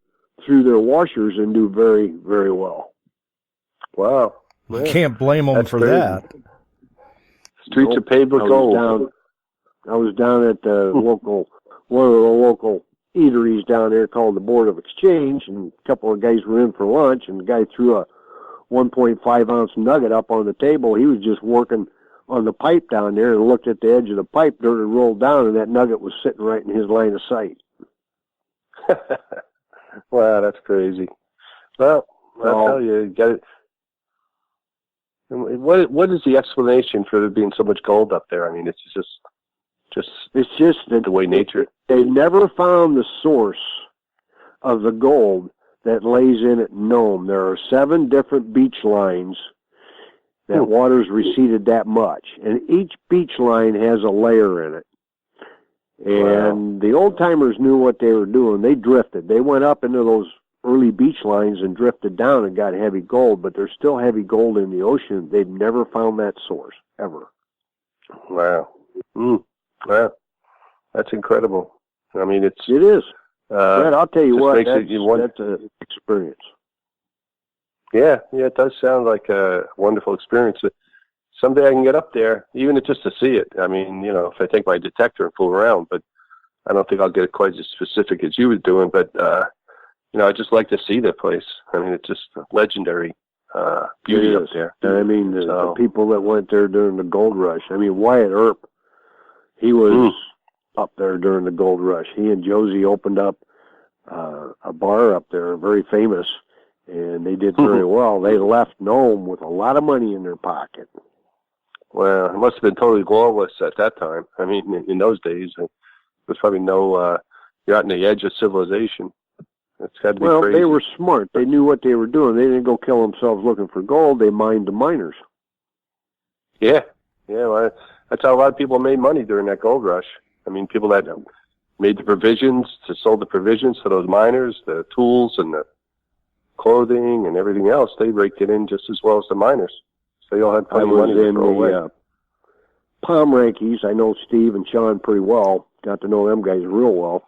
through their washers and do very, very well. Wow. You can't blame them for that. Streets are paved with gold. I was down at the one of the local eateries down there called the Board of Exchange, and a couple of guys were in for lunch, and the guy threw a 1.5-ounce nugget up on the table. He was just working on the pipe down there and looked at the edge of the pipe, dirt had rolled down, and that nugget was sitting right in his line of sight. Wow, that's crazy. Well, I'll tell you, get it. What is the explanation for there being so much gold up there? I mean, it's just that the way nature. They never found the source of the gold that lays in at Nome. There are 7 different beach lines that water's receded that much, and each beach line has a layer in it. And the old-timers knew what they were doing. They drifted. They went up into those early beach lines and drifted down and got heavy gold, but there's still heavy gold in the ocean. They've never found that source, ever. Wow. Wow. That's incredible. I mean, it is. Fred, I'll tell you what, that's an experience. Yeah, it does sound like a wonderful experience. Someday I can get up there, even just to see it. I mean, you know, if I take my detector and fool around, but I don't think I'll get it quite as specific as you were doing. But, you know, I just like to see the place. I mean, it's just legendary beauty up there. And I mean, the people that went there during the gold rush. I mean, Wyatt Earp, he was up there during the gold rush. He and Josie opened up a bar up there, very famous, and they did very well. They left Nome with a lot of money in their pocket. Well, it must have been totally glorious at that time. I mean, in those days, there's probably no, you're out on the edge of civilization. It's got to be crazy. They were smart. They knew what they were doing. They didn't go kill themselves looking for gold. They mined the miners. Yeah. Well, that's how a lot of people made money during that gold rush. I mean, people that made the provisions, sold the provisions to those miners, the tools and the clothing and everything else, they raked it in just as well as the miners. So they all had plenty of money to throw away. Palm Rankies, I know Steve and Sean pretty well. Got to know them guys real well.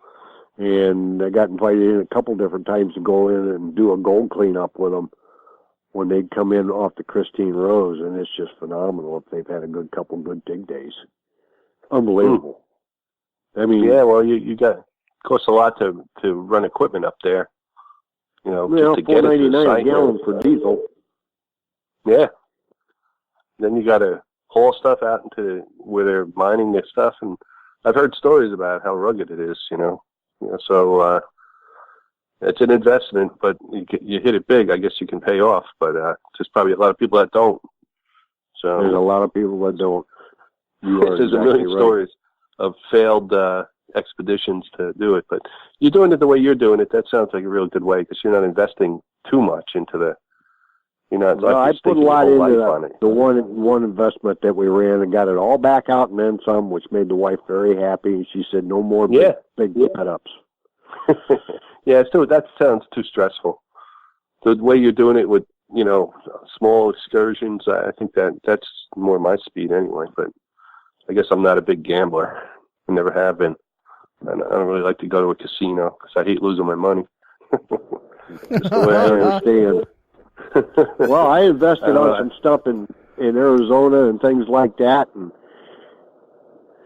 And I got invited in a couple different times to go in and do a gold cleanup with them when they'd come in off the Christine Rose, and it's just phenomenal if they've had a couple good dig days. Unbelievable. I mean, yeah, well, you got, it costs a lot to run equipment up there. You know, just to get it to the site. $4.99 a gallon for diesel. Yeah. Then you got to haul stuff out into where they're mining their stuff, and I've heard stories about how rugged it is. You know, so it's an investment, but you hit it big. I guess you can pay off, but just probably a lot of people that don't. So there's a lot of people that don't. There's a million stories of failed expeditions to do it, but you're doing it the way you're doing it. That sounds like a real good way because you're not investing too much into the. I put a lot into the one investment that we ran and got it all back out and then some, which made the wife very happy. And she said, "No more big setups." Yeah, so that sounds too stressful. The way you're doing it with small excursions, I think that's more my speed anyway. But I guess I'm not a big gambler. I never have been. I don't really like to go to a casino because I hate losing my money. Just the way I understand. Well, I invested on some stuff in Arizona and things like that, and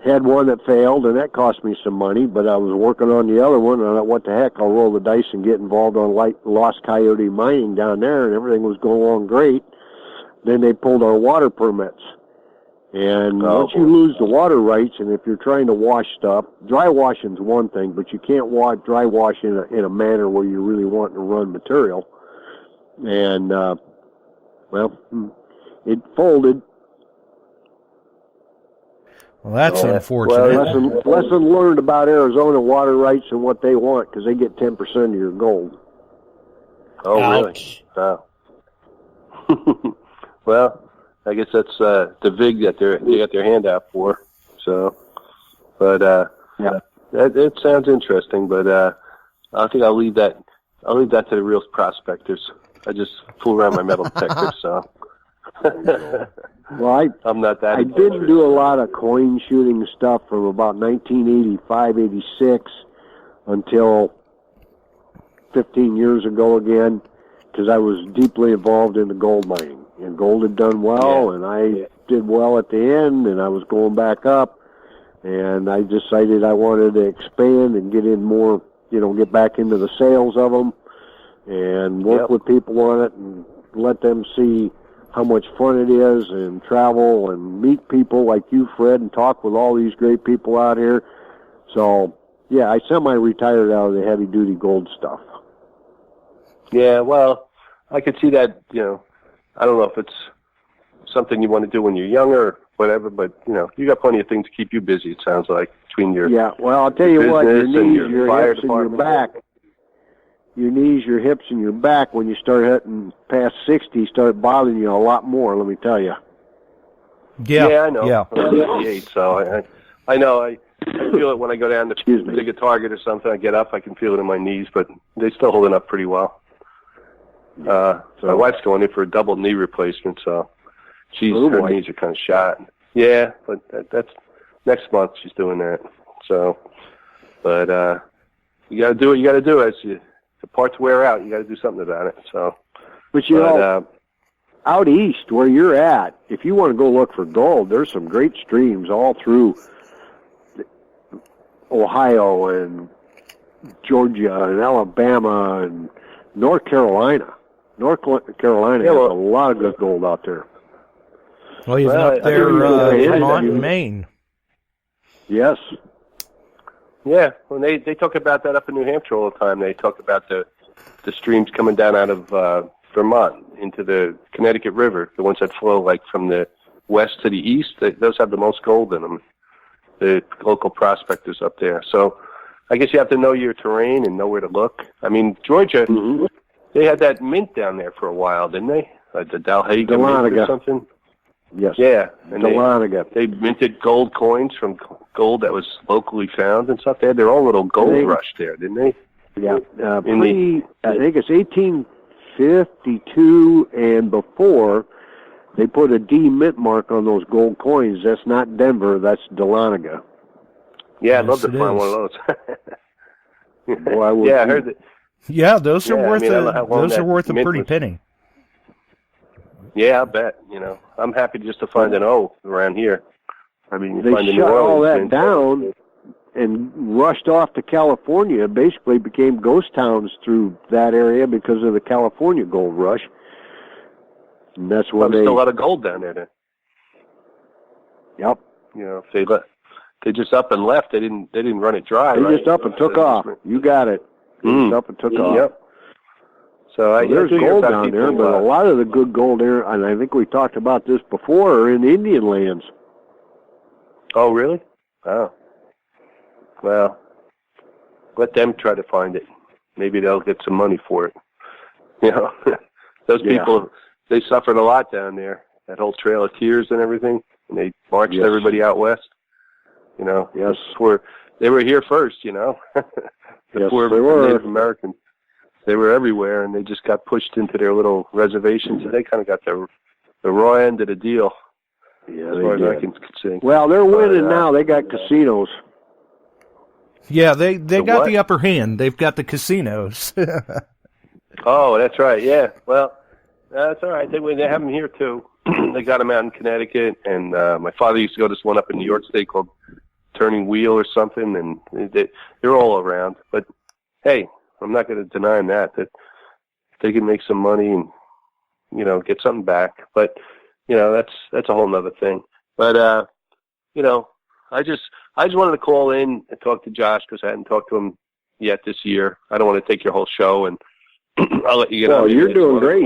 had one that failed, and that cost me some money, but I was working on the other one, and I thought, what the heck, I'll roll the dice and get involved on Lost Coyote mining down there, and everything was going along great. Then they pulled our water permits. And once you lose the water rights, and if you're trying to wash stuff, dry washing's one thing, but you can't dry wash in a manner where you really want to run material. And, well, it folded. Well, that's unfortunate. Well, lesson learned about Arizona water rights and what they want, because they get 10% of your gold. Oh, really? Wow. Well, I guess that's the VIG that they got their hand out for. So, but yeah, it sounds interesting. But I think I'll leave that to the real prospectors. I just fool around my metal detectors, so. Well, I'm not that. I didn't do a lot of coin shooting stuff from about 1985, 86 until 15 years ago again, because I was deeply involved in the gold mining. And gold had done well, and I did well at the end, and I was going back up, and I decided I wanted to expand and get in more, get back into the sales of them, and work with people on it, and let them see how much fun it is, and travel, and meet people like you, Fred, and talk with all these great people out here. So, yeah, I semi-retired out of the heavy-duty gold stuff. Yeah, well, I could see that, I don't know if it's something you want to do when you're younger or whatever, but, you got plenty of things to keep you busy, it sounds like, between your well, I'll tell you what, your knees, your fire hips, and your department. back, your knees, your hips, and your back, when you start hitting past 60, start bothering you a lot more, let me tell you. Yeah, I know. Yeah. I'm 58, so I know. I feel it when I go down to dig a target or something. I get up, I can feel it in my knees, but they're still holding up pretty well. My wife's going in for a double knee replacement, so her knees are kind of shot. Yeah, but that's next month she's doing that. So, but you got to do what you got to do. As the parts wear out, you got to do something about it. So, but out east where you're at, if you want to go look for gold, there's some great streams all through Ohio and Georgia and Alabama and North Carolina. North Carolina has a lot of good gold out there. Well, even up there, Vermont and Maine. Yes. Yeah, when they talk about that up in New Hampshire all the time. They talk about the streams coming down out of Vermont into the Connecticut River, the ones that flow like from the west to the east. Those have the most gold in them, the local prospectors up there. So I guess you have to know your terrain and know where to look. I mean, Georgia, they had that mint down there for a while, didn't they? The Dalhaga mint or something? Yes. Yeah, and they minted gold coins from gold that was locally found and stuff. They had their own little gold rush there, didn't they? Yeah, I think it's 1852 and before, they put a D mint mark on those gold coins. That's not Denver, that's Dahlonega. Yeah, I'd love to find one of those. Boy, I heard that. Yeah, those are worth a pretty penny. Yeah, I bet. I'm happy just to find an O around here. I mean, they shut all that down and rushed off to California. Basically, became ghost towns through that area because of the California gold rush. And that's when there's still a lot of gold down there. Then. Yep. If they just up and left. They didn't run it dry. They just up and took off. You got it. They just up and took off. Yep. So there's gold down there, but a lot of the good gold there, and I think we talked about this before, are in Indian lands. Oh, really? Oh. Well, let them try to find it. Maybe they'll get some money for it. Those people, they suffered a lot down there. That whole Trail of Tears and everything, and they marched everybody out west. Yes. They were here first, the poor Native Americans. They were everywhere, and they just got pushed into their little reservations, and they kind of got the raw end of the deal. Yeah, as far as I can see. Well, they're winning now. They got casinos. Yeah, they got what? the upper hand. They've got the casinos. Oh, that's right. Yeah. Well, that's all right. They have them here too. They got them out in Connecticut, and my father used to go to this one up in New York State called Turning Wheel or something, and they're all around. But hey, I'm not going to deny them that they can make some money and get something back. But that's a whole nother thing. But I just wanted to call in and talk to Josh because I hadn't talked to him yet this year. I don't want to take your whole show, and I'll let you get on. Well, you're doing great.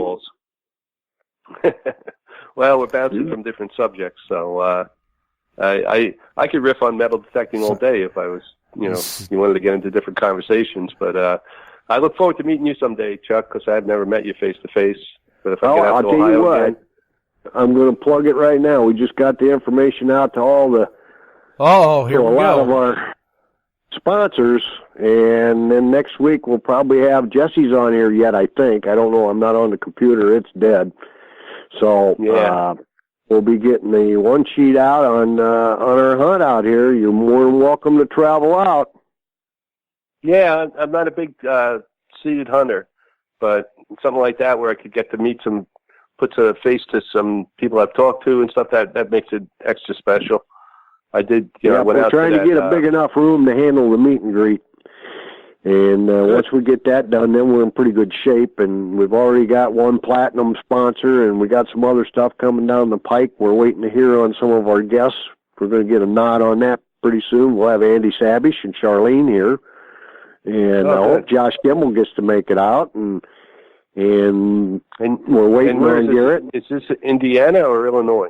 Well, we're bouncing from different subjects, so I could riff on metal detecting all day if I was, you wanted to get into different conversations. But I look forward to meeting you someday, Chuck, because I've never met you face to face. But if I get out to Ohio again, I'm going to plug it right now. We just got the information out to all the here we a lot go. of our sponsors, and then next week we'll probably have Jesse's on here yet, I think. I don't know. I'm not on the computer. It's dead. So we'll be getting the one sheet out on our hunt out here. You're more than welcome to travel out. Yeah, I'm not a big seated hunter, but something like that where I could get to meet puts a face to some people I've talked to and stuff, that makes it extra special. I did, I went out trying to get a big enough room to handle the meet and greet. And once we get that done, then we're in pretty good shape. And we've already got one platinum sponsor, and we got some other stuff coming down the pike. We're waiting to hear on some of our guests. We're going to get a nod on that pretty soon. We'll have Andy Sabish and Charlene here. And I hope Josh Kimball gets to make it out. And we're waiting on Garrett. Is this Indiana or Illinois?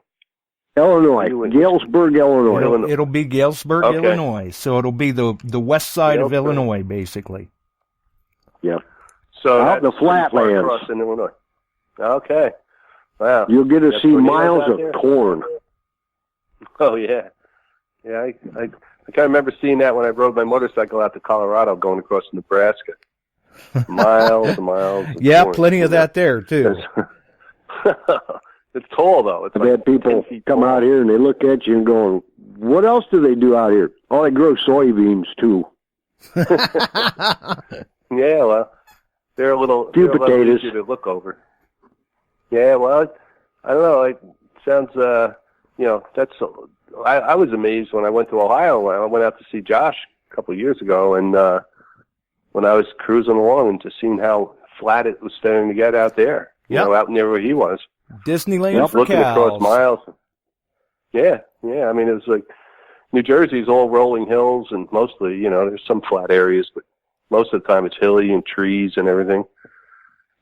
Illinois, Galesburg, Illinois. It'll be Galesburg, Illinois. So it'll be the west side of Illinois, basically. Yeah. So out in the flatlands. Across in Illinois. Okay. Wow. You'll get to see miles of corn. Oh yeah. Yeah, I kind of remember seeing that when I rode my motorcycle out to Colorado, going across Nebraska. Miles and miles. Yeah, plenty of that there too. It's tall, though. It's I've had people come out here and they look at you and go, what else do they do out here? Oh, they grow soybeans, too. Yeah, well, they're a little potatoes easier to look over. Yeah, well, I don't know. It sounds, that's. I was amazed when I went to Ohio. I went out to see Josh a couple of years ago, and when I was cruising along and just seeing how flat it was starting to get out there, out near where he was. Disneyland for looking cows. Across miles. Yeah. I mean, it was like New Jersey's all rolling hills, and mostly, there's some flat areas, but most of the time it's hilly and trees and everything.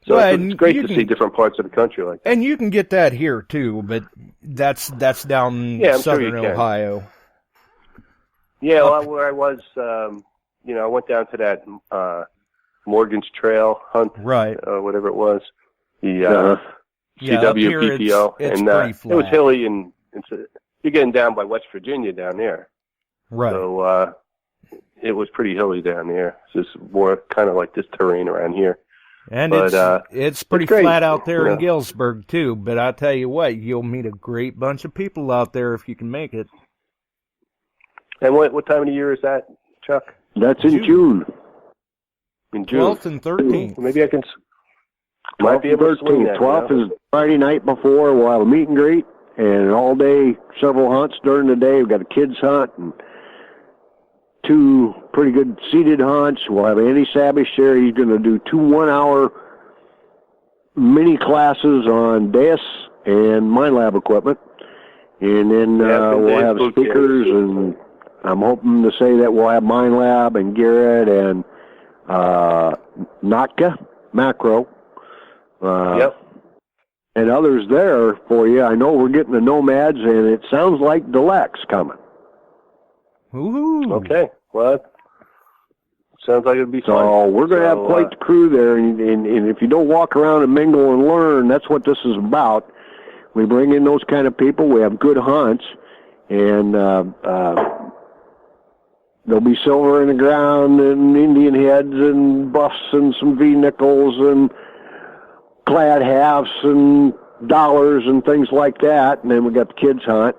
So it's great to see different parts of the country like that. And you can get that here too, but that's down southern Ohio. Yeah, well, where I was, I went down to that Morgan's Trail hunt, right? Whatever it was, the CWPPO, and it was hilly, and you're getting down by West Virginia down there, right? So it was pretty hilly down there. It's just more kind of like this terrain around here. And it's pretty flat out there in Galesburg too. But I tell you what, you'll meet a great bunch of people out there if you can make it. And what time of the year is that, Chuck? That's in June. In June. 12th and 13th. Maybe I can. Might be able to swing that. 12th is Friday night before. We'll have a meet and greet, and all day, several hunts during the day. We've got a kids hunt and 2 pretty good seated hunts. We'll have Andy Sabish there. He's going to do 2 one-hour mini classes on DES and MindLab equipment. And then we'll have speakers, and I'm hoping to say that we'll have MindLab and Garrett and Natka, Macro, and others there for you. I know we're getting the Nomads, and it sounds like Deluxe coming. Ooh. Okay. Well, sounds like it'd be fun. So we're going to have quite the crew there, and if you don't walk around and mingle and learn, that's what this is about. We bring in those kind of people. We have good hunts, and there'll be silver in the ground and Indian heads and buffs and some V-nickels and clad halves and dollars and things like that. And then we got the kids hunt,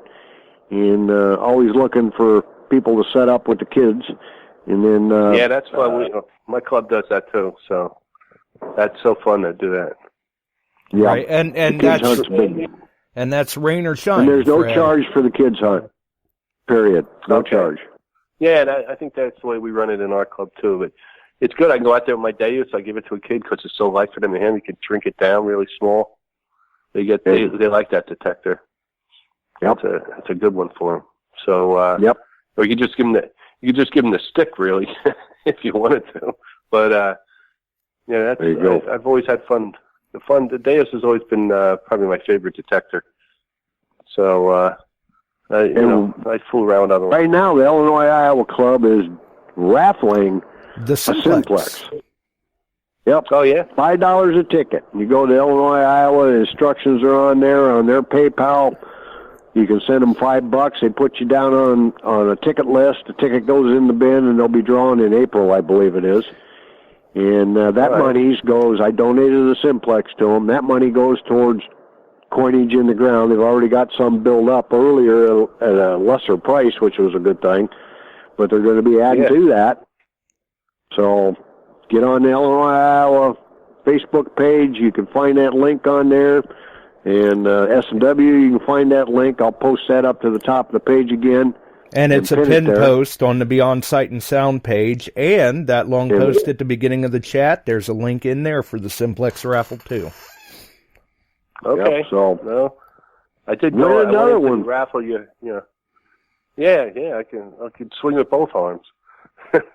and always looking for people to set up with the kids. And then yeah, that's fun. My club does that too, so that's so fun to do that. yeah, Right, and kids hunt's big. and that's rain or shine. And there's no Fred. charge for the kids hunt. Period. No Okay. charge. Yeah, I think that's the way we run it in our club too. But it's good. I can go out there with my Deus. I give it to a kid because it's so light for them to handle. You can shrink it down really small. They like that detector. Yep. It's a good one for them. So Yep. or you could just give them the stick really if you wanted to. But yeah, that's There you go. I've always had fun. The Deus has always been probably my favorite detector. So I fool around on the Right now, the Illinois Iowa Club is raffling The a Simplex. Simplex. Yep. Oh yeah. $5 a ticket. You go to Illinois, Iowa. The instructions are on there on their PayPal. You can send them $5. They put you down on a ticket list. The ticket goes in the bin, and they'll be drawn in April, I believe it is. And that Right. money goes. I donated the Simplex to them. That money goes towards coinage in the ground. They've already got some built up earlier at a lesser price, which was a good thing. But they're going to be adding to that. So get on the Illinois, Iowa Facebook page. You can find that link on there. And S&W, you can find that link. I'll post that up to the top of the page again. And it's a pin it pinned there. post on the Beyond Sight and Sound page, and that long post at the beginning of the chat, there's a link in there for the Simplex raffle, too. Okay. Yep, so No, I did win know another I wanted to one. raffle you. Yeah, I can swing with both arms. But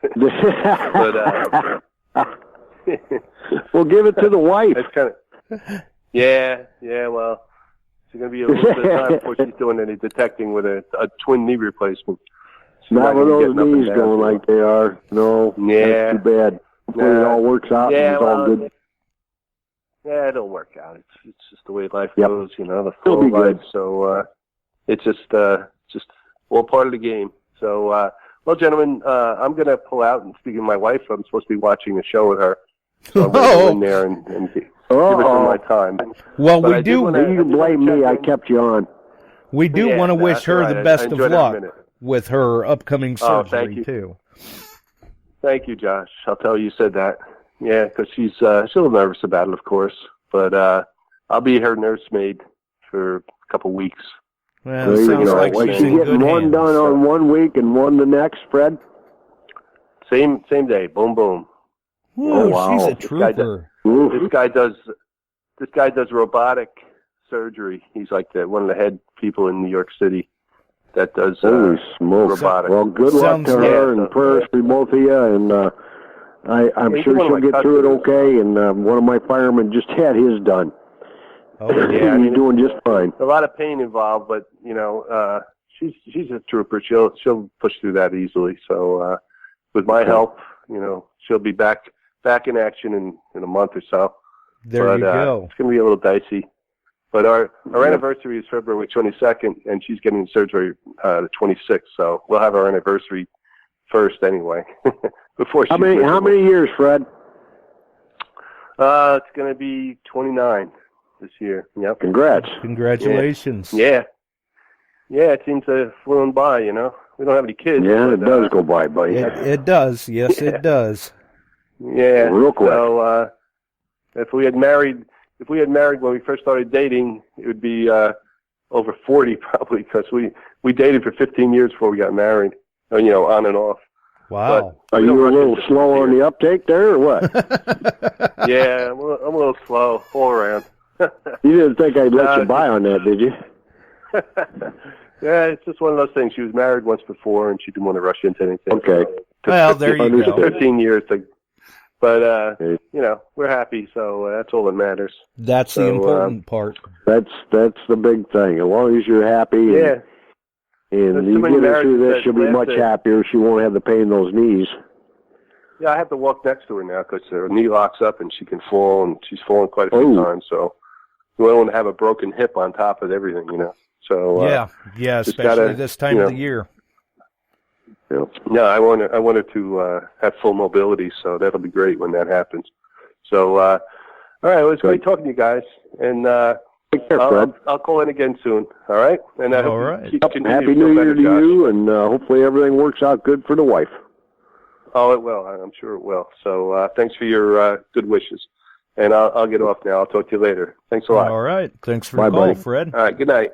we'll give it to the wife. it's kind of yeah. Well, it's going to be a little bit of time before she's doing any detecting with a twin knee replacement. She's Not with gonna be those getting up and knees down. going like they are. No, Yeah. that's too bad. Hopefully it all works out and it's all good. Yeah, it'll work out. It's just the way life Yep. goes, the It'll flow be of life. good. So it's just all part of the game. So, well, gentlemen, I'm going to pull out. And speaking of my wife, I'm supposed to be watching a show with her. So I'm going to go in there and give her my time. Well, But we I do. wanna- You can blame me. I kept you on. We do Yeah, want to wish that's her right. the best I of enjoyed every luck minute. with her upcoming Oh, thank surgery, you. too. Thank you, Josh. I'll tell you said that. Yeah, because she's a little nervous about it, of course. But I'll be her nursemaid for a couple weeks. Well, There you sounds go. like Was she's she in getting good one hands. done on one week and one the next, Fred? Same day. Boom, boom. Ooh, Oh, wow. she's a This guy trooper. This guy does robotic surgery. He's like one of the head people in New York City that does Holy smokes. robotic. Well, good luck Sounds- to her Yeah, and so- prayers for both of you. And I'm He's sure one of she'll my get through it cousins. okay. And one of my firemen just had his done. Oh, Yeah, I He's mean, doing just fine. a lot of pain involved, but she's a trooper. She'll push through that easily. So with my help, she'll be back in action in a month or so. there But you go. it's going to be a little dicey. But our anniversary is February 22nd, and she's getting surgery the 26th. So we'll have our anniversary first anyway. Before How many years, Fred? It's going to be 29 this year. Yep. Congrats. Congratulations. Yeah. Yeah, it seems to have flown by, We don't have any kids. Yeah, it but, does go by, buddy. It does. Yes, Yeah. it does. Yeah. Real quick. So if we had married when we first started dating, it would be over 40 probably, because we dated for 15 years before we got married. On and off. Wow. Are we you don't a rush little into slow on here. the uptake there, or what? Yeah, I'm a little slow all around. You didn't think I'd let you buy on that, did you? Yeah, it's just one of those things. She was married once before, and she didn't want to rush into anything. Okay. Well, there you Understood. go. 15 years. But, we're happy, so that's all that matters. That's the So, important part. That's the big thing. As long as you're happy Yeah. and There's you so many get her through marriages this, that she'll be much lasted- happier. She won't have the pain in those knees. Yeah, I have to walk next to her now because her knee locks up and she can fall, and she's fallen quite a few times. So we don't want to have a broken hip on top of everything, So Yeah, just especially gotta, this time of the year. Yeah. No, I want her to have full mobility, so that'll be great when that happens. So, all right, well, it's great talking to you guys, and Take care, Fred. I'll call in again soon. All right, and I All hope right. you continue Happy to feel New better, Year to Josh. you, and hopefully everything works out good for the wife. Oh, it will. I'm sure it will. So thanks for your good wishes. And I'll get off now. I'll talk to you later. Thanks a lot. All right. Thanks for Bye, the call, buddy. Fred. All right. Good night.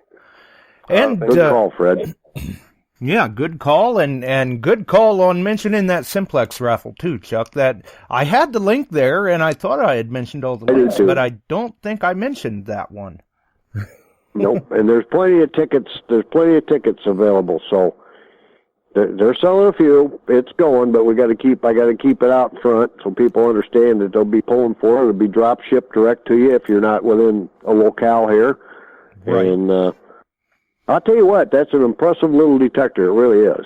And Good call, Fred. yeah, good call, and good call on mentioning that Simplex raffle too, Chuck. That I had the link there, and I thought I had mentioned all the links, but I don't think I mentioned that one. Nope. And there's plenty of tickets. There's plenty of tickets available. So they're selling a few. It's going, but I got to keep it out front so people understand that they'll be pulling for it. It'll be drop shipped direct to you if you're not within a locale here. Right. And I'll tell you what, that's an impressive little detector. It really is.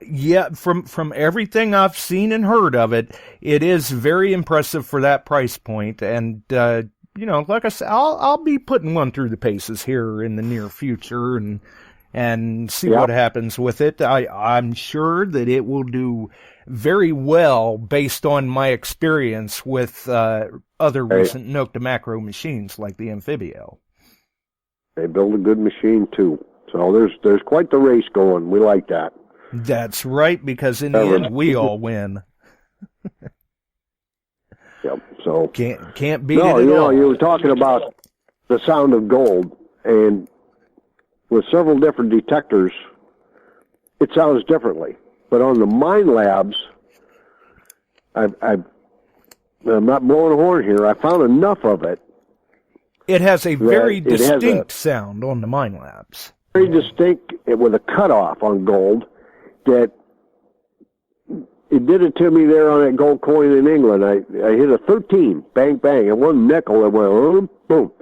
Yeah, from everything I've seen and heard of it, it is very impressive for that price point. And like I said, I'll be putting one through the paces here in the near future and see what happens with it. I'm sure that it will do very well based on my experience with other recent Nook to Macro machines like the Amphibio. They build a good machine too. So there's quite the race going. We like that. That's right, because in the end we all win. Yep. So can't beat it at all. You were talking about the sound of gold, and with several different detectors, it sounds differently. But on the Mine Labs, I'm not blowing a horn here. I found enough of it. It has a very distinct sound on the Mine Labs. Very distinct with a cutoff on gold that it did it to me there on that gold coin in England. I hit a 13, bang, bang, and one nickel that went boom.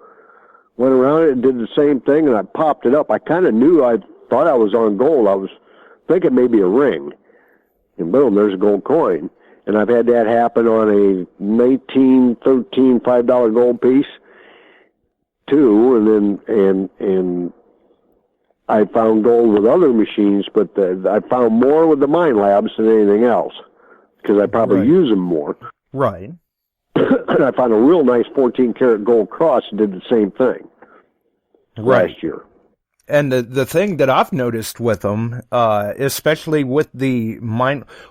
Went around it and did the same thing, and I popped it up. I kind of knew, I thought I was on gold. I was thinking maybe a ring. And boom, there's a gold coin. And I've had that happen on a 1913 $5 gold piece too, and I found gold with other machines, but I found more with the Mine Labs than anything else because I probably use them more. Right. And I found a real nice 14-karat gold cross and did the same thing last year. And the thing that I've noticed with them, especially with the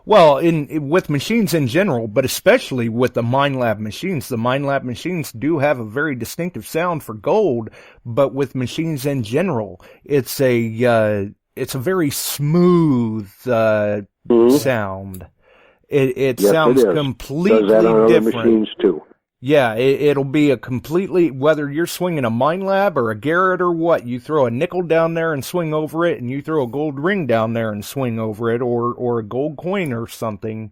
with machines in general, but especially with the Mine Lab machines do have a very distinctive sound for gold, but with machines in general, it's a very smooth sound. It sounds completely Does that on different. Other machines too. Yeah, it'll be a completely, whether you're swinging a Mine Lab or a Garrett or what, you throw a nickel down there and swing over it, and you throw a gold ring down there and swing over it, or a gold coin or something,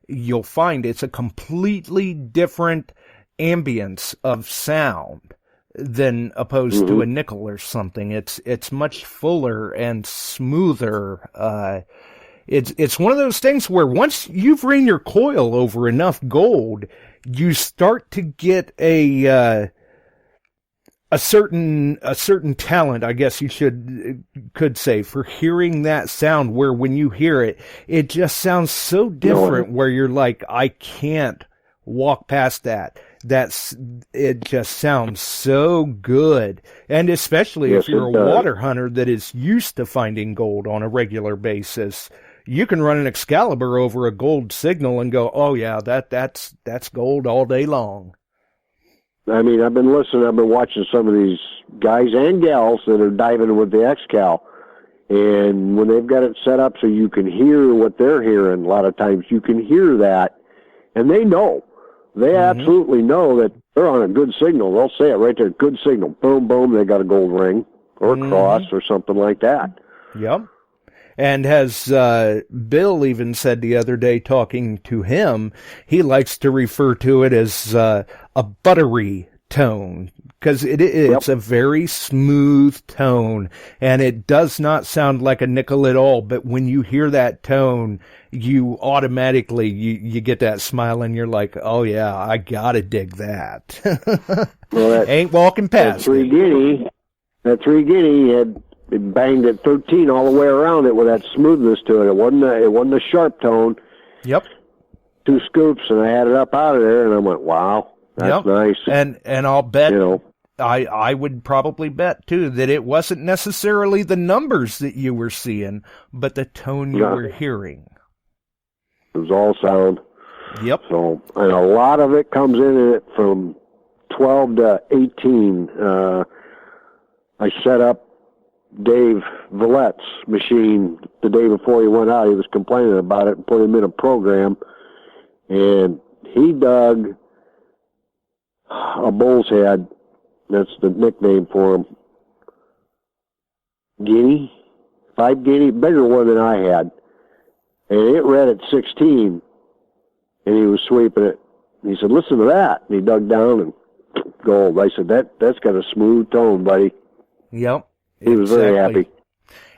you'll find it's a completely different ambience of sound than opposed to a nickel or something. It's much fuller and smoother. It's one of those things where once you've ran your coil over enough gold, you start to get a certain talent, I guess you could say, for hearing that sound, where when you hear it, it just sounds so different, where you're like, I can't walk past that. It just sounds so good. And especially if you're a water hunter that is used to finding gold on a regular basis, you can run an Excalibur over a gold signal and go, oh yeah, that's gold all day long. I mean, I've been watching some of these guys and gals that are diving with the Excal, and when they've got it set up so you can hear what they're hearing, a lot of times you can hear that, and they know. They absolutely know that they're on a good signal. They'll say it right there, good signal. Boom, boom, they got a gold ring or a cross or something like that. Yep. And as Bill even said the other day talking to him, he likes to refer to it as a buttery tone, because it's a very smooth tone, and it does not sound like a nickel at all. But when you hear that tone, you automatically you get that smile, and you're like, oh yeah, I gotta dig that. Well, ain't walking past that 3 guinea had it banged at 13 all the way around it with that smoothness to it. It wasn't a sharp tone. Yep. 2 scoops, and I had it up out of there, and I went, wow, that's nice. And I'll bet, I would probably bet, too, that it wasn't necessarily the numbers that you were seeing, but the tone you were hearing. It was all sound. Yep. So, and a lot of it comes in it from 12 to 18. I set up Dave Villette's machine the day before he went out. He was complaining about it and put him in a program. And he dug a bull's head. That's the nickname for him. Guinea? 5 guinea, bigger one than I had. And it read at 16. And he was sweeping it. And he said, listen to that. And he dug down and gold. I said, that's got a smooth tone, buddy. Yep. He was very happy.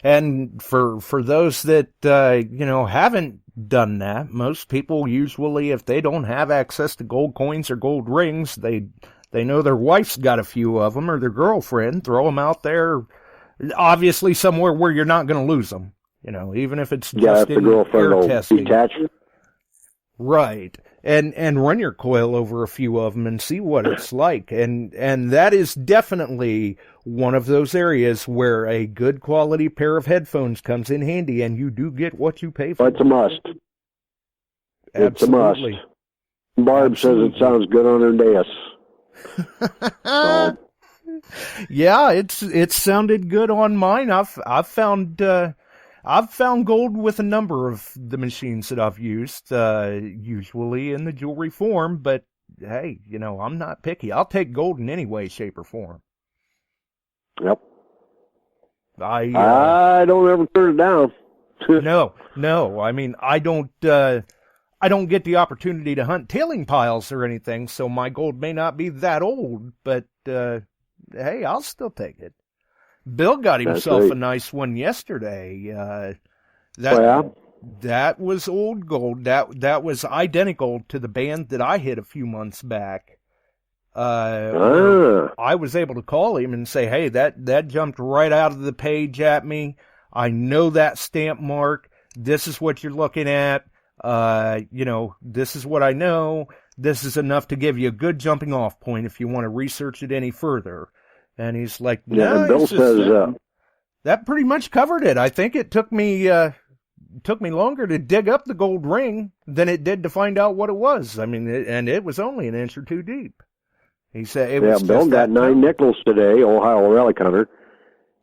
And for those that, haven't done that, most people usually, if they don't have access to gold coins or gold rings, they know their wife's got a few of them or their girlfriend, throw them out there, obviously somewhere where you're not going to lose them, even if it's just in air testing. Detach. Right. And run your coil over a few of them and see what it's like. And that is definitely one of those areas where a good quality pair of headphones comes in handy, and you do get what you pay for. It's a must. Absolutely. It's a must. Barb says it sounds good on her dais. Yeah, it sounded good on mine. I've found gold with a number of the machines that I've used, usually in the jewelry form, but hey, I'm not picky. I'll take gold in any way, shape, or form. Yep. I don't ever turn it down. No. I mean, I don't get the opportunity to hunt tailing piles or anything, so my gold may not be that old, but hey, I'll still take it. Bill got himself a nice one yesterday. That was old gold. That was identical to the band that I hit a few months back. I was able to call him and say, hey, that jumped right out of the page at me. I know that stamp mark. This is what you're looking at. This is what I know. This is enough to give you a good jumping off point if you want to research it any further. And he's like, no, Bill says that pretty much covered it. I think it took me longer to dig up the gold ring than it did to find out what it was. I mean, it was only an inch or two deep. He said it was Bill got 9 nickels today, Ohio relic hunter,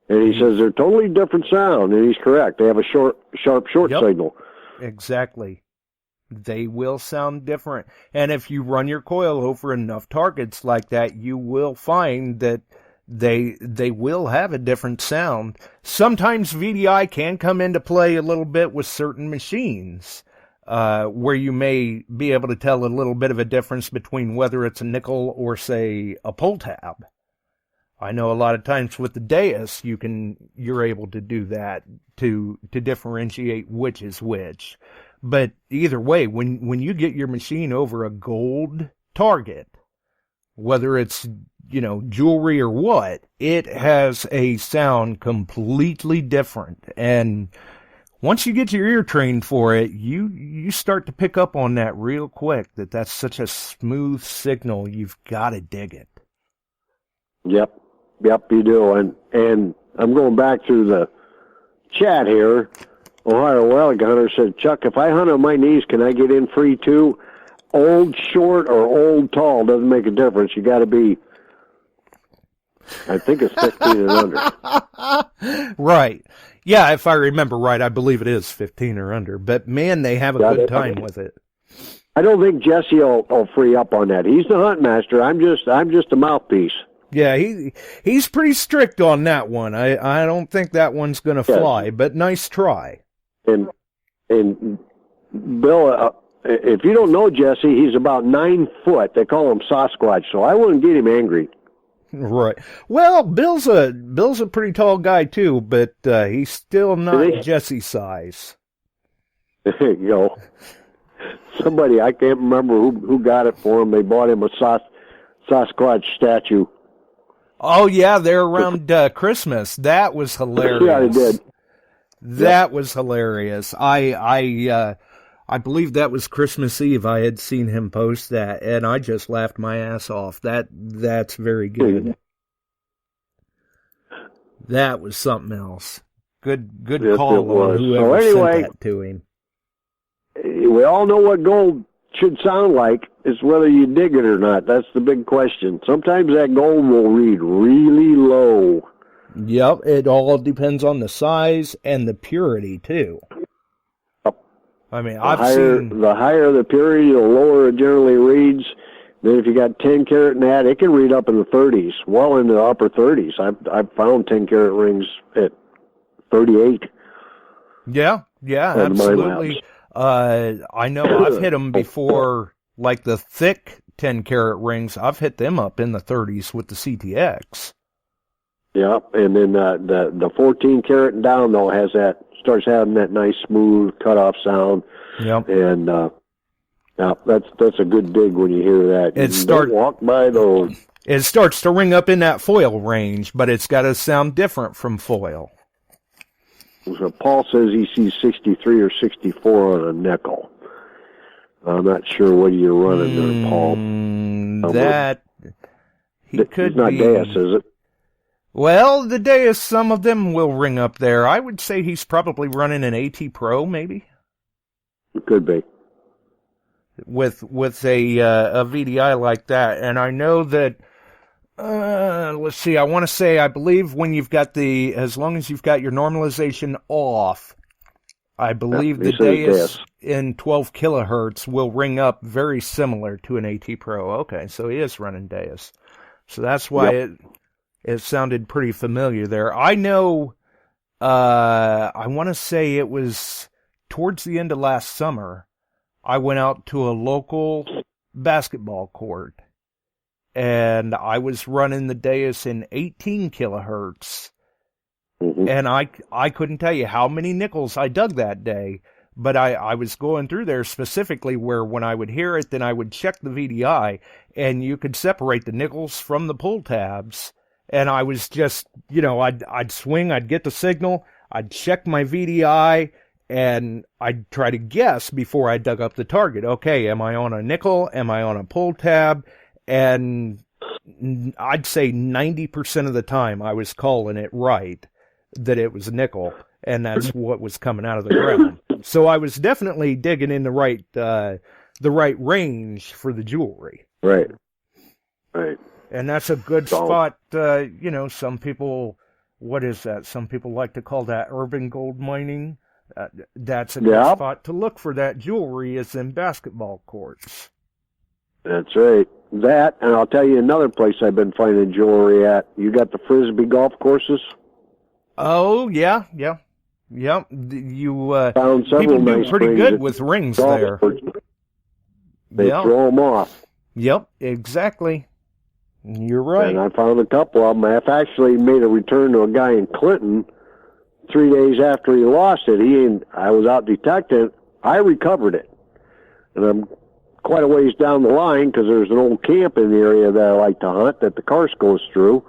and he says they're totally different sound, and he's correct. They have a sharp signal. Exactly. They will sound different. And if you run your coil over enough targets like that, you will find that they will have a different sound. Sometimes VDI can come into play a little bit with certain machines, where you may be able to tell a little bit of a difference between whether it's a nickel or, say, a pull tab. I know a lot of times with the Deus, you're able to do that to differentiate which is which. But either way, when you get your machine over a gold target, whether it's, jewelry or what, it has a sound completely different. And once you get your ear trained for it, you start to pick up on that real quick, that's such a smooth signal. You've got to dig it. Yep, you do. And I'm going back through the chat here. Ohio Relic Hunter said, Chuck, if I hunt on my knees, can I get in free too? Old short or old tall doesn't make a difference. You got to be, I think it's 15 and under. Right. Yeah, if I remember right, I believe it is 15 or under. But man, they have a good time with it. I don't think Jesse will free up on that. He's the hunt master. I'm just a mouthpiece. Yeah, he's pretty strict on that one. I don't think that one's going to fly, but nice try. And Bill, if you don't know Jesse, he's about 9 foot. They call him Sasquatch, so I wouldn't get him angry. Right. Well, Bill's a pretty tall guy too, but he's still not Jesse size. There you go. Somebody, I can't remember who got it for him. They bought him a Sasquatch statue. Oh yeah, they're around Christmas. That was hilarious. Yeah, they did. That was hilarious. I believe that was Christmas Eve. I had seen him post that, and I just laughed my ass off. That's very good. That was something else. Good yes, call on whoever sent that to him. we all know what gold should sound like. It's whether you dig it or not. That's the big question. Sometimes that gold will read really low. Yep, it all depends on the size and the purity, too. I mean, The higher the purity, the lower it generally reads. Then if you got 10 karat and that, it can read up in the 30s, well into the upper 30s. I've found 10 karat rings at 38. Yeah, absolutely. I know I've hit them before, like the thick 10 karat rings. I've hit them up in the 30s with the CTX. Yeah, and then the 14 karat and down though starts having that nice smooth cutoff sound. Yep. And that's a good dig when you hear that. Don't walk by those. It starts to ring up in that foil range, but it's got to sound different from foil. So Paul says he sees 63 or 64 on a nickel. I'm not sure what you're running there, Paul. Could not be. Deus, is it? Well, the Deus, some of them will ring up there. I would say he's probably running an AT Pro, maybe. It could be. With a VDI like that, and I know that. Let's see. I believe when you've got as long as you've got your normalization off, I believe the Deus in 12 kilohertz will ring up very similar to an AT Pro. Okay, so he is running Deus, so that's why it sounded pretty familiar there. I know. I want to say it was towards the end of last summer. I went out to a local basketball court, and I was running the Deus in 18 kilohertz, and I couldn't tell you how many nickels I dug that day, but I was going through there specifically where when I would hear it, then I would check the VDI, and you could separate the nickels from the pull tabs, and I was just, I'd swing, I'd get the signal, I'd check my VDI, and I'd try to guess before I dug up the target. Okay, am I on a nickel? Am I on a pull tab? And I'd say 90% of the time I was calling it right, that it was a nickel, and that's what was coming out of the ground. So I was definitely digging in the right range for the jewelry. Right. And that's a good spot. Some people, what is that? Some people like to call that urban gold mining. That's a good spot to look for that jewelry is in basketball courts. That's right. That, and I'll tell you another place I've been finding jewelry at. You got the Frisbee golf courses? Oh, yeah. You found several people nice do pretty good with rings there. They throw them off. Yep, exactly. You're right. And I found a couple of them. I've actually made a return to a guy in Clinton 3 days after he lost it. I was out detecting. I recovered it. And I'm quite a ways down the line because there's an old camp in the area that I like to hunt that the course goes through.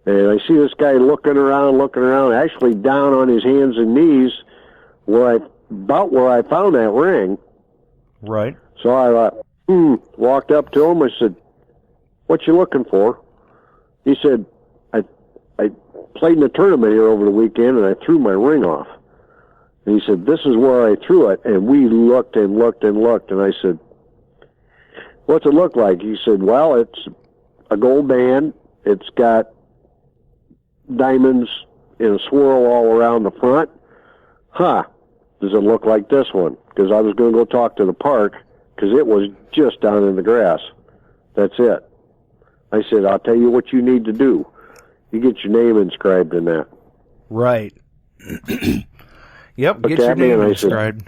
And I see this guy looking around, actually down on his hands and knees where I found that ring. Right. So I walked up to him. I said, "What you looking for?" He said, I played in a tournament here over the weekend and I threw my ring off. And he said, "This is where I threw it." And we looked and looked and looked. And I said, "What's it look like?" He said, "Well, it's a gold band. It's got diamonds in a swirl all around the front." Does it look like this one? Because I was going to go talk to the park because it was just down in the grass. That's it. I said, "I'll tell you what you need to do. You get your name inscribed in that." Right. Yep, get your name inscribed.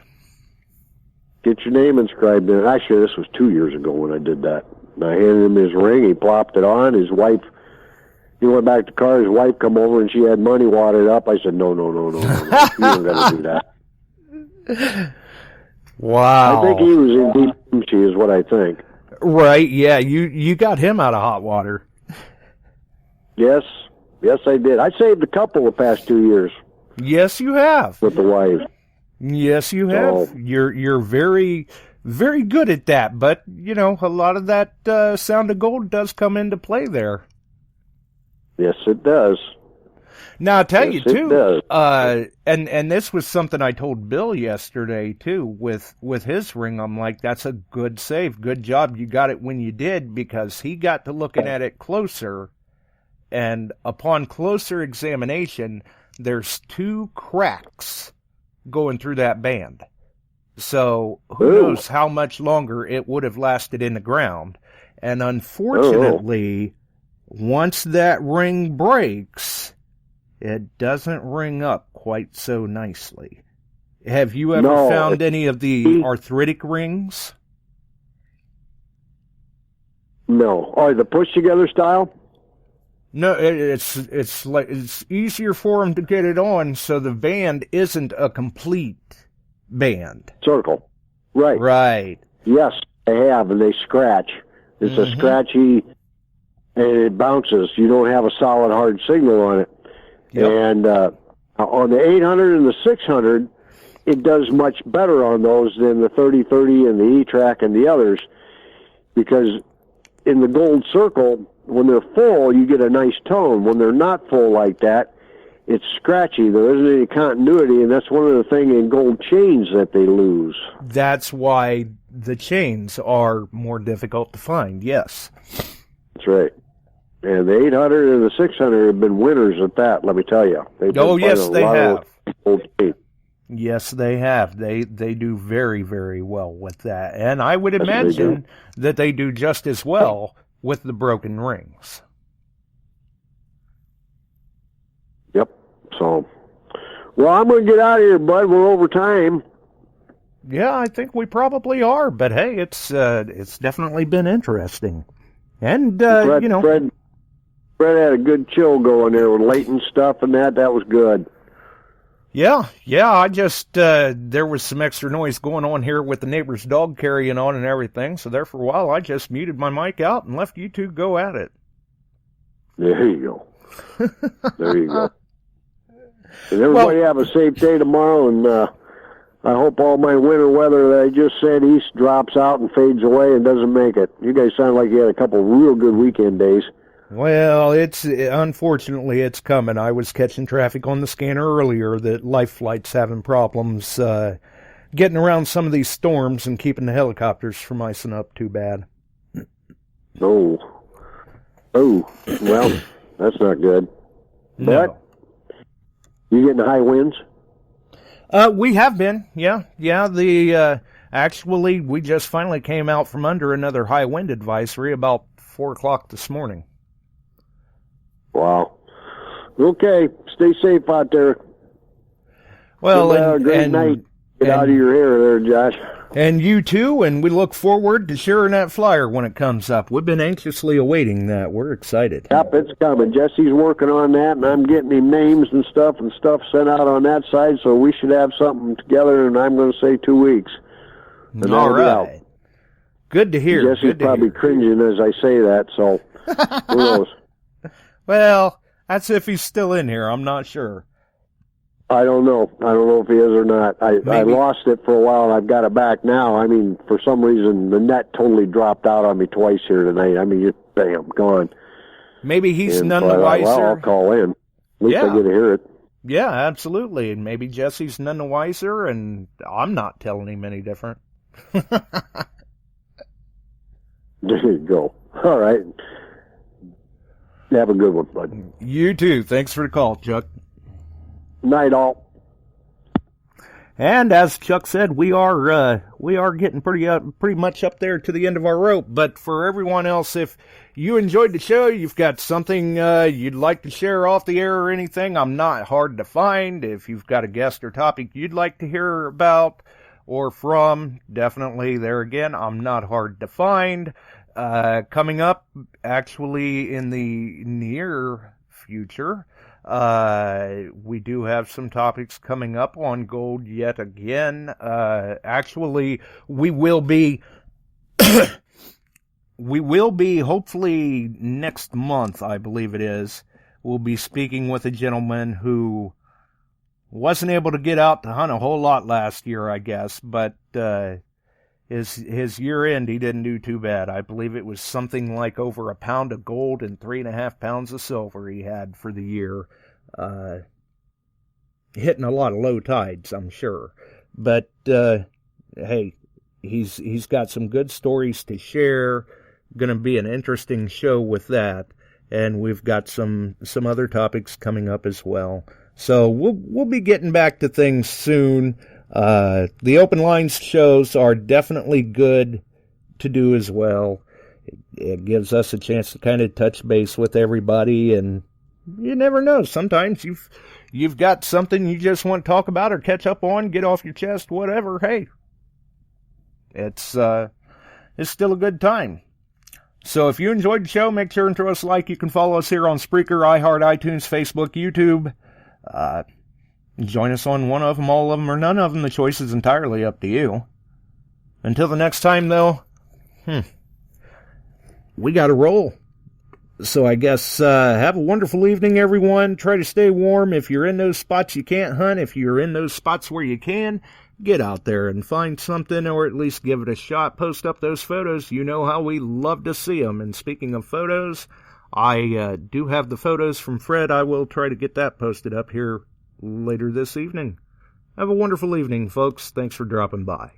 Get your name inscribed in it. Actually, this was 2 years ago when I did that. And I handed him his ring. He plopped it on. His wife, he went back to the car. His wife come over and she had money wadded up. I said, no. You don't got to do that. Wow. I think he was in deep kimchi is what I think. Right, yeah. You got him out of hot water. Yes, I did. I saved a couple the past 2 years. Yes, you have. With the wife. Yes, you have. You're very, very good at that. But, a lot of that sound of gold does come into play there. Yes, it does. Now, I'll tell you, Yes, it too, does. and this was something I told Bill yesterday, too, with his ring. I'm like, that's a good save. Good job. You got it when you did, because he got to looking at it closer, and upon closer examination, there's 2 cracks going through that band. So who knows how much longer it would have lasted in the ground. And unfortunately, once that ring breaks, it doesn't ring up quite so nicely. Have you ever found any of the arthritic rings? No. Oh, the push together style? No, it's easier for them to get it on, so the band isn't a complete band. Circle. Right. Right. Yes, they have, and they scratch. It's a scratchy, and it bounces. You don't have a solid, hard signal on it. Yep. And on the 800 and the 600, it does much better on those than the 3030 and the E-Track and the others, because in the gold circle, when they're full, you get a nice tone. When they're not full like that, it's scratchy. There isn't any continuity, and that's one of the things in gold chains that they lose. That's why the chains are more difficult to find, yes. That's right. And the 800 and the 600 have been winners at that, let me tell you. Yes, they have. Gold chains. Yes, they have. They do very, very well with that. And I would imagine that they do just as well with the broken rings. Yep. So, well, I'm going to get out of here, bud. We're over time. Yeah, I think we probably are. But hey, it's definitely been interesting. And Fred, you know, Fred had a good chill going there with latent stuff and that. That was good. Yeah. I just there was some extra noise going on here with the neighbor's dog carrying on and everything. So there for a while, I just muted my mic out and left you two go at it. There you go. There you go. And everybody have a safe day tomorrow, and I hope all my winter weather that I just said east drops out and fades away and doesn't make it. You guys sound like you had a couple real good weekend days. Well, unfortunately it's coming. I was catching traffic on the scanner earlier that Life Flight's having problems getting around some of these storms and keeping the helicopters from icing up too bad. Oh, well, that's not good. No. But you getting high winds? We have been, yeah. Actually, we just finally came out from under another high wind advisory about 4 o'clock this morning. Wow. Okay, stay safe out there. Well, great night. Get out of your hair there, Josh. And you too, and we look forward to sharing that flyer when it comes up. We've been anxiously awaiting that. We're excited. Yep, it's coming. Jesse's working on that, and I'm getting him names and stuff sent out on that side, so we should have something together, and I'm going to say 2 weeks. And all right. Good to hear. Jesse's probably cringing as I say that, so who knows? Well, that's if he's still in here. I'm not sure. I don't know. I don't know if he is or not. I lost it for a while, and I've got it back now. I mean, for some reason, the net totally dropped out on me twice here tonight. I mean, just bam, gone. Maybe he's none the wiser. Well, I'll call in. At least I get to hear it. Yeah, absolutely. And maybe Jesse's none the wiser, and I'm not telling him any different. There you go. All right. Have a good one, bud. You too. Thanks for the call, Chuck. Night, all. And as Chuck said, we are getting pretty much up there to the end of our rope. But for everyone else, if you enjoyed the show, you've got something you'd like to share off the air or anything, I'm not hard to find. If you've got a guest or topic you'd like to hear about or from, definitely there again, I'm not hard to find. Coming up, actually in the near future, we do have some topics coming up on gold yet again. Actually, we will be hopefully next month, I believe it is, we'll be speaking with a gentleman who wasn't able to get out to hunt a whole lot last year, I guess, but his year end, he didn't do too bad. I believe it was something like over 1 pound of gold and 3.5 pounds of silver he had for the year. hitting a lot of low tides, I'm sure. But, hey, he's got some good stories to share. Going to be an interesting show with that. And we've got some other topics coming up as well. So we'll be getting back to things soon. The open lines shows are definitely good to do as well. It gives us a chance to kind of touch base with everybody, and you never know. Sometimes you've got something you just want to talk about or catch up on, get off your chest, whatever. Hey, it's still a good time. So if you enjoyed the show, make sure and throw us a like. You can follow us here on Spreaker, iHeart, iTunes, Facebook, YouTube. Join us on one of them, all of them, or none of them. The choice is entirely up to you. Until the next time, though, we got to roll. So I guess have a wonderful evening, everyone. Try to stay warm. If you're in those spots you can't hunt, if you're in those spots where you can, get out there and find something, or at least give it a shot. Post up those photos. You know how we love to see them. And speaking of photos, I do have the photos from Fred. I will try to get that posted up here later this evening. Have a wonderful evening, folks. Thanks for dropping by.